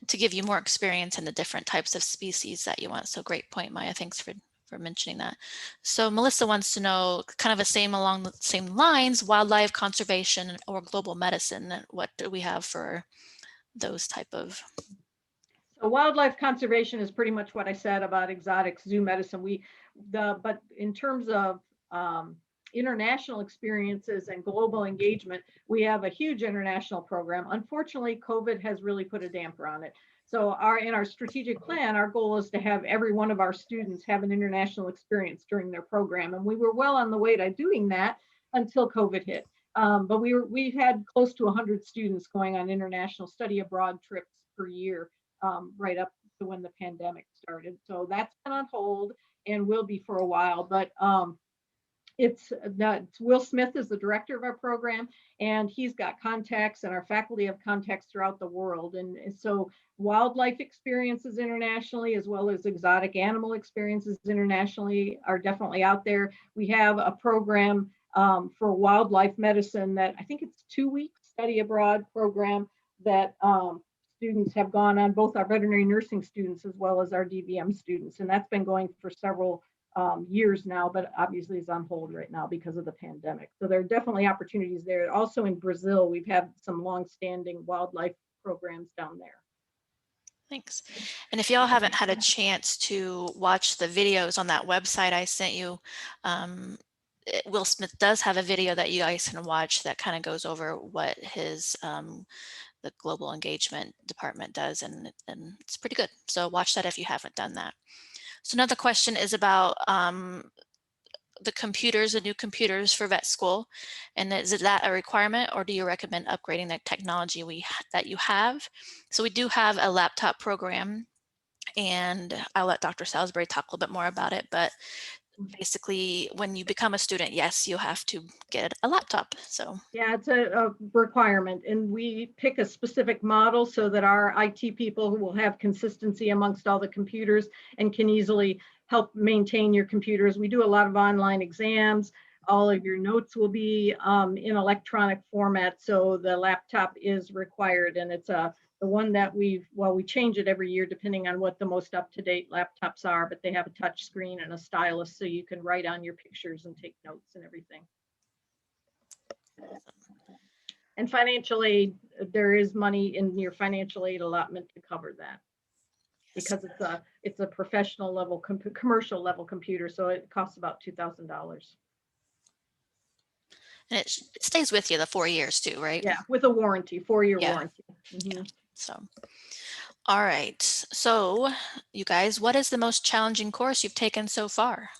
to give you more experience in the different types of species that you want. So great point, Maya. Thanks for mentioning that. So Melissa wants to know, kind of along the same lines, wildlife conservation or global medicine. What do we have for those type of? So wildlife conservation is pretty much what I said about exotic zoo medicine. But in terms of international experiences and global engagement, we have a huge international program. Unfortunately, COVID has really put a damper on it. So in our strategic plan, our goal is to have every one of our students have an international experience during their program. And we were well on the way to doing that until COVID hit. But we had close to 100 students going on international study abroad trips per year, right up to when the pandemic started. So that's been on hold and will be for a while. But it's Will Smith is the director of our program, and he's got contacts, and our faculty have contacts throughout the world. And so wildlife experiences internationally, as well as exotic animal experiences internationally, are definitely out there. We have a program for wildlife medicine that I think it's 2 week study abroad program that students have gone on, both our veterinary nursing students as well as our DVM students. And that's been going for several years now, but obviously is on hold right now because of the pandemic. So there are definitely opportunities there. Also in Brazil, we've had some longstanding wildlife programs down there. Thanks. And if y'all haven't had a chance to watch the videos on that website I sent you, Will Smith does have a video that you guys can watch that kind of goes over what his the global engagement department does, and it's pretty good. So watch that if you haven't done that. So another question is about the computers, the new computers for vet school, and is that a requirement, or do you recommend upgrading the technology that you have? So we do have a laptop program, and I'll let Dr. Salisbury talk a little bit more about it, but basically when you become a student, yes, you have to get a laptop. So yeah, it's a requirement, and we pick a specific model so that our IT people who will have consistency amongst all the computers and can easily help maintain your computers. We do a lot of online exams. All of your notes will be in electronic format, so the laptop is required, and it's the one that we change it every year depending on what the most up-to-date laptops are, but they have a touch screen and a stylus so you can write on your pictures and take notes and everything. And financial aid, there is money in your financial aid allotment to cover that, because it's a professional level, commercial level computer, so it costs about $2,000. and it stays with you the 4 years too, right? Yeah, with a warranty, 4-year Yeah. warranty. Yeah. So, all right. So you guys, what is the most challenging course you've taken so far?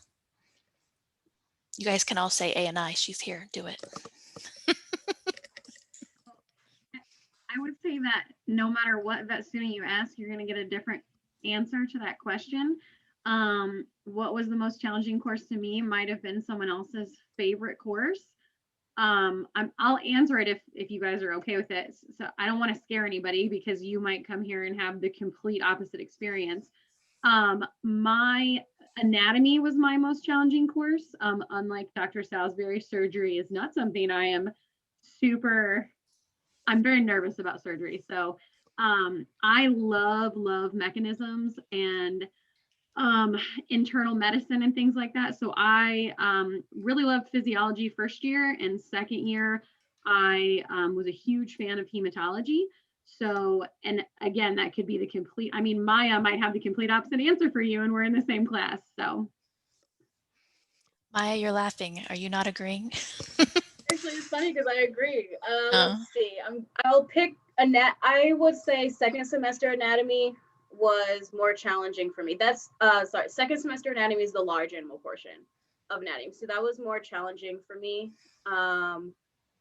You guys can all say A and I. She's here. Do it. I would say that no matter what vet student you ask, you're going to get a different answer to that question. What was the most challenging course to me might have been someone else's favorite course. I'll answer it if you guys are okay with it. So I don't want to scare anybody, because you might come here and have the complete opposite experience. My anatomy was my most challenging course. Unlike Dr. Salisbury, surgery is not something I'm very nervous about surgery. So I love mechanisms and internal medicine and things like that. So I really loved physiology first year, and second year I was a huge fan of hematology. So, and again, that could be the complete, I mean, Maya might have the complete opposite answer for you, and we're in the same class. So Maya, you're laughing. Are you not agreeing? Actually, it's funny because I agree. Let's see. I'll pick I would say second semester anatomy was more challenging for me. That's second semester anatomy is the large animal portion of anatomy, so that was more challenging for me.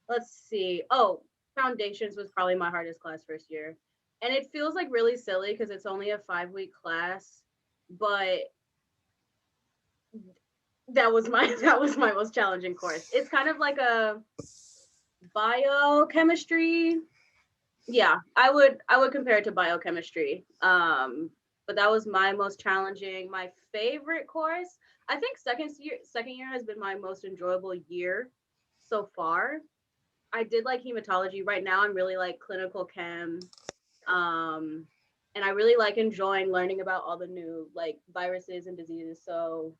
Let's see. Oh, foundations was probably my hardest class first year, and it feels like really silly because it's only a 5-week class, but that was my most challenging course. It's kind of like a biochemistry. Yeah, I would compare it to biochemistry. But that was my most challenging. My favorite course, I think second year has been my most enjoyable year so far. I did like hematology. Right now I'm really like clinical chem. And I really like enjoying learning about all the new like viruses and diseases. So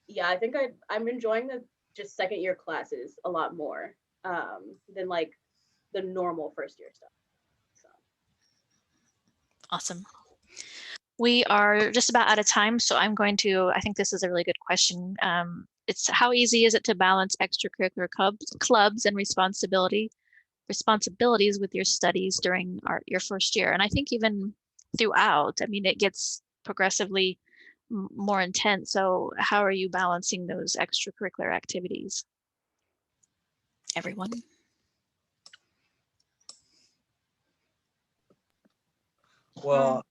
yeah, I think I'm enjoying the just second year classes a lot more than like the normal first year stuff. So. Awesome. We are just about out of time, so I think this is a really good question. It's how easy is it to balance extracurricular clubs and responsibilities with your studies during your first year? And I think even throughout, I mean, it gets progressively more intense. So how are you balancing those extracurricular activities? Everyone? Well,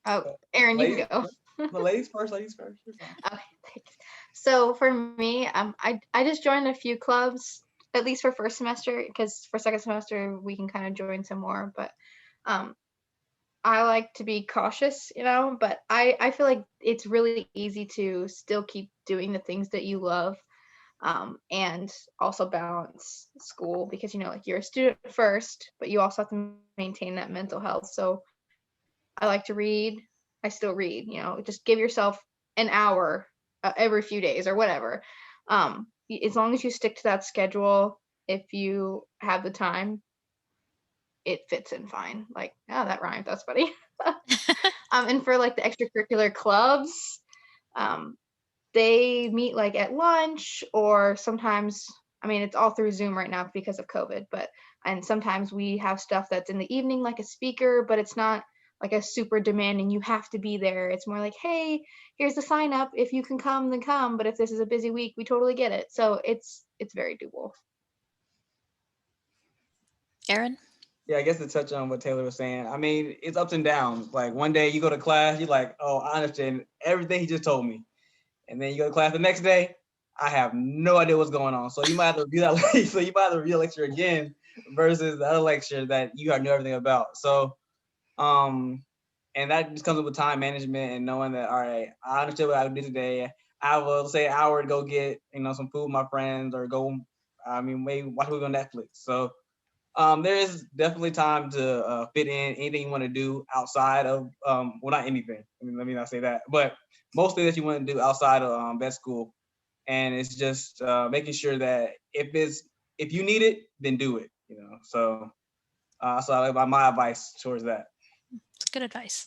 Oh, Aaron, you can go. The ladies first, ladies first. You're fine. Okay, thanks. So for me, I just joined a few clubs, at least for first semester, because for second semester we can kind of join some more. But I like to be cautious, but I feel like it's really easy to still keep doing the things that you love, and also balance school because like you're a student first, but you also have to maintain that mental health. So I like to read. I still read, just give yourself an hour every few days or whatever. As long as you stick to that schedule, if you have the time, it fits in fine. Like, oh, that rhymed. That's funny. And for like the extracurricular clubs, they meet like at lunch or sometimes, it's all through Zoom right now because of COVID, and sometimes we have stuff that's in the evening, like a speaker, but it's not like a super demanding, you have to be there. It's more like, hey, here's the sign up. If you can come, then come. But if this is a busy week, we totally get it. So it's very doable. Aaron? Yeah, I guess to touch on what Taylor was saying, it's ups and downs. Like one day you go to class, you're like, oh, I understand everything he just told me. And then you go to class the next day, I have no idea what's going on. So you might have to review that so you might have to review the lecture again versus the other lecture that you know everything about. So and that just comes up with time management and knowing that, all right, I understand what I did today. I will say an hour to go get, some food with my friends or go, maybe watch a movie on Netflix. So there is definitely time to fit in anything you want to do outside of, well, not anything. Let me not say that, but mostly that you want to do outside of vet school. And it's just making sure that if you need it, then do it. So my advice towards that. It's good advice.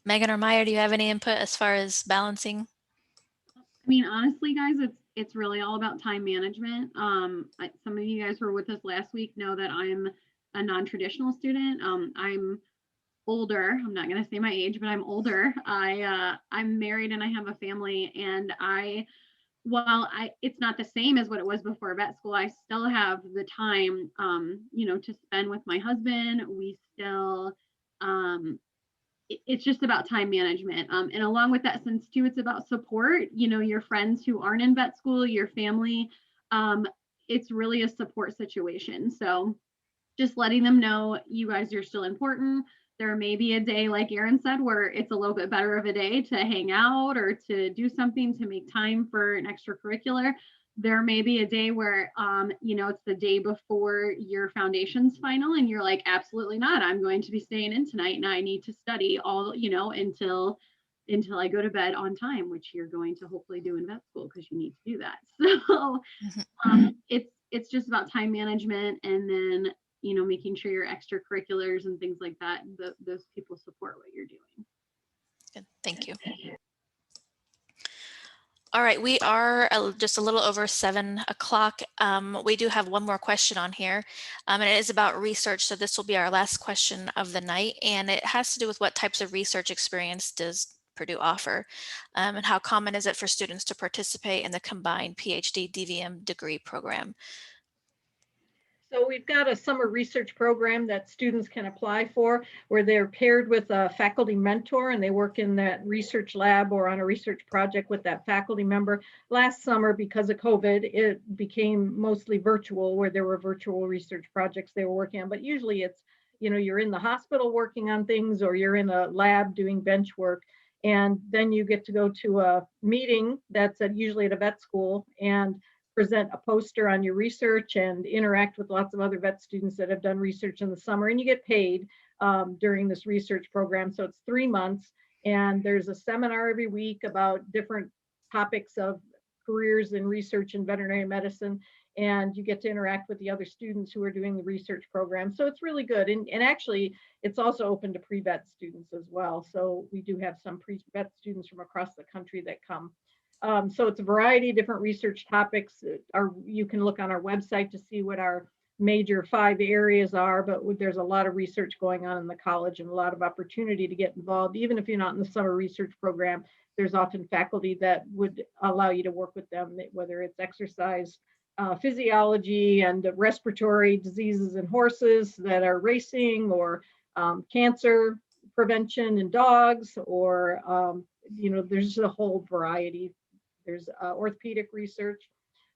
Megan or Maya, do you have any input as far as balancing? Honestly, guys, it's really all about time management. Some of you guys who were with us last week know that I'm a non-traditional student. I'm older. I'm not going to say my age, but I'm older. I'm married and I have a family, and while it's not the same as what it was before vet school, I still have the time, to spend with my husband. We still, it's just about time management. And along with that sense too, it's about support, your friends who aren't in vet school, your family. It's really a support situation. So just letting them know you guys are still important. There may be a day, like Aaron said, where it's a little bit better of a day to hang out or to do something to make time for an extracurricular. There may be a day where, it's the day before your foundation's final and you're like, absolutely not. I'm going to be staying in tonight and I need to study all, until I go to bed on time, which you're going to hopefully do in vet school because you need to do that. So it's just about time management, and then making sure your extracurriculars and things like that, those people support what you're doing. Good. Thank you. All right, we are just a little over 7 o'clock. We do have one more question on here, and it is about research. So this will be our last question of the night, and it has to do with what types of research experience does Purdue offer, and how common is it for students to participate in the combined PhD DVM degree program? So we've got a summer research program that students can apply for where they're paired with a faculty mentor and they work in that research lab or on a research project with that faculty member. Last summer, because of COVID, it became mostly virtual where there were virtual research projects they were working on, but usually it's, you're in the hospital working on things or you're in a lab doing bench work. And then you get to go to a meeting that's usually at a vet school and present a poster on your research and interact with lots of other vet students that have done research in the summer, and you get paid during this research program. So it's 3 months, and there's a seminar every week about different topics of careers in research in veterinary medicine, and you get to interact with the other students who are doing the research program. So it's really good, and actually it's also open to pre-vet students as well. So we do have some pre-vet students from across the country that come. So it's a variety of different research topics. You can look on our website to see what our major 5 areas are, but there's a lot of research going on in the college and a lot of opportunity to get involved. Even if you're not in the summer research program, there's often faculty that would allow you to work with them, whether it's exercise physiology and respiratory diseases in horses that are racing, or cancer prevention in dogs, or there's a whole variety. There's orthopedic research.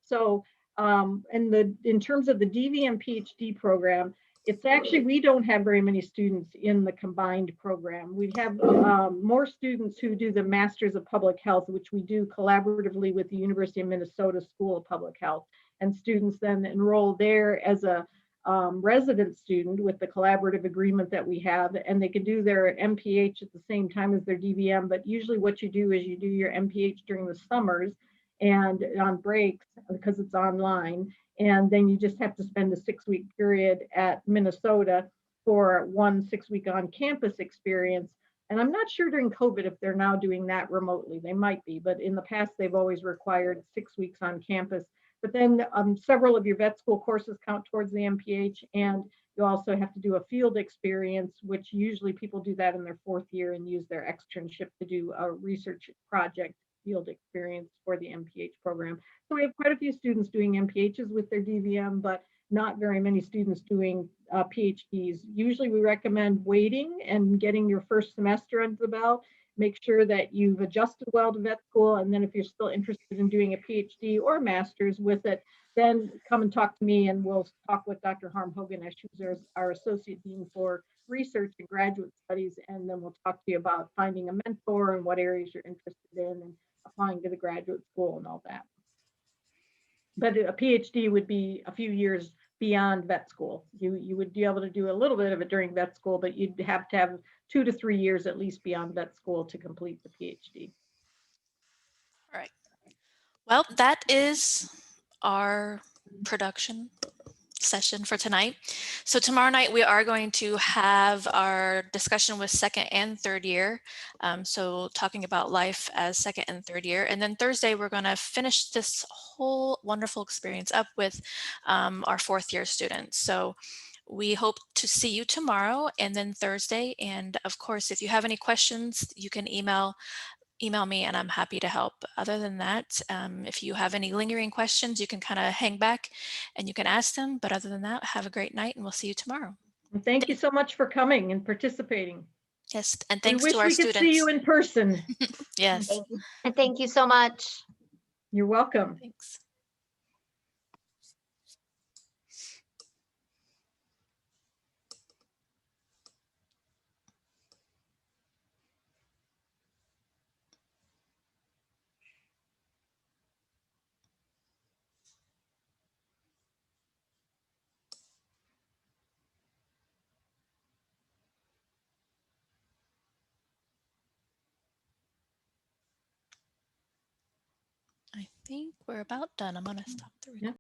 So in terms of the DVM PhD program, it's actually, we don't have very many students in the combined program. We have more students who do the Masters of Public Health, which we do collaboratively with the University of Minnesota School of Public Health. And students then enroll there as a resident student with the collaborative agreement that we have, and they can do their MPH at the same time as their DVM. But usually what you do is you do your MPH during the summers and on breaks, because it's online. And then you just have to spend a 6-week period at Minnesota for one 6-week on campus experience. And I'm not sure during COVID if they're now doing that remotely. They might be, but in the past, they've always required 6 weeks on campus. But then several of your vet school courses count towards the MPH, and you also have to do a field experience, which usually people do that in their 4th year and use their externship to do a research project field experience for the MPH program. So we have quite a few students doing MPHs with their DVM, but not very many students doing PhDs. Usually we recommend waiting and getting your first semester under the belt. Make sure that you've adjusted well to vet school. And then if you're still interested in doing a PhD or master's with it, then come and talk to me, and we'll talk with Dr. Harm Hogan, as she's our associate dean for research and graduate studies. And then we'll talk to you about finding a mentor and what areas you're interested in and applying to the graduate school and all that. But a PhD would be a few years beyond vet school. You would be able to do a little bit of it during vet school, but you'd have to have 2 to 3 years at least beyond vet school to complete the PhD. All right. Well, that is our production session for tonight. So tomorrow night we are going to have our discussion with 2nd and 3rd year. So talking about life as 2nd and 3rd year. And then Thursday we're going to finish this whole wonderful experience up with our 4th year students. So we hope to see you tomorrow and then Thursday. And of course, if you have any questions, you can email me and I'm happy to help. Other than that, if you have any lingering questions, you can kind of hang back and you can ask them. But other than that, have a great night and we'll see you tomorrow. And thank you so much for coming and participating. Yes, and We thanks wish to our we could students. see you in person. Yes. And thank you so much. You're welcome. Thanks. I think we're about done. I'm going to stop the recording.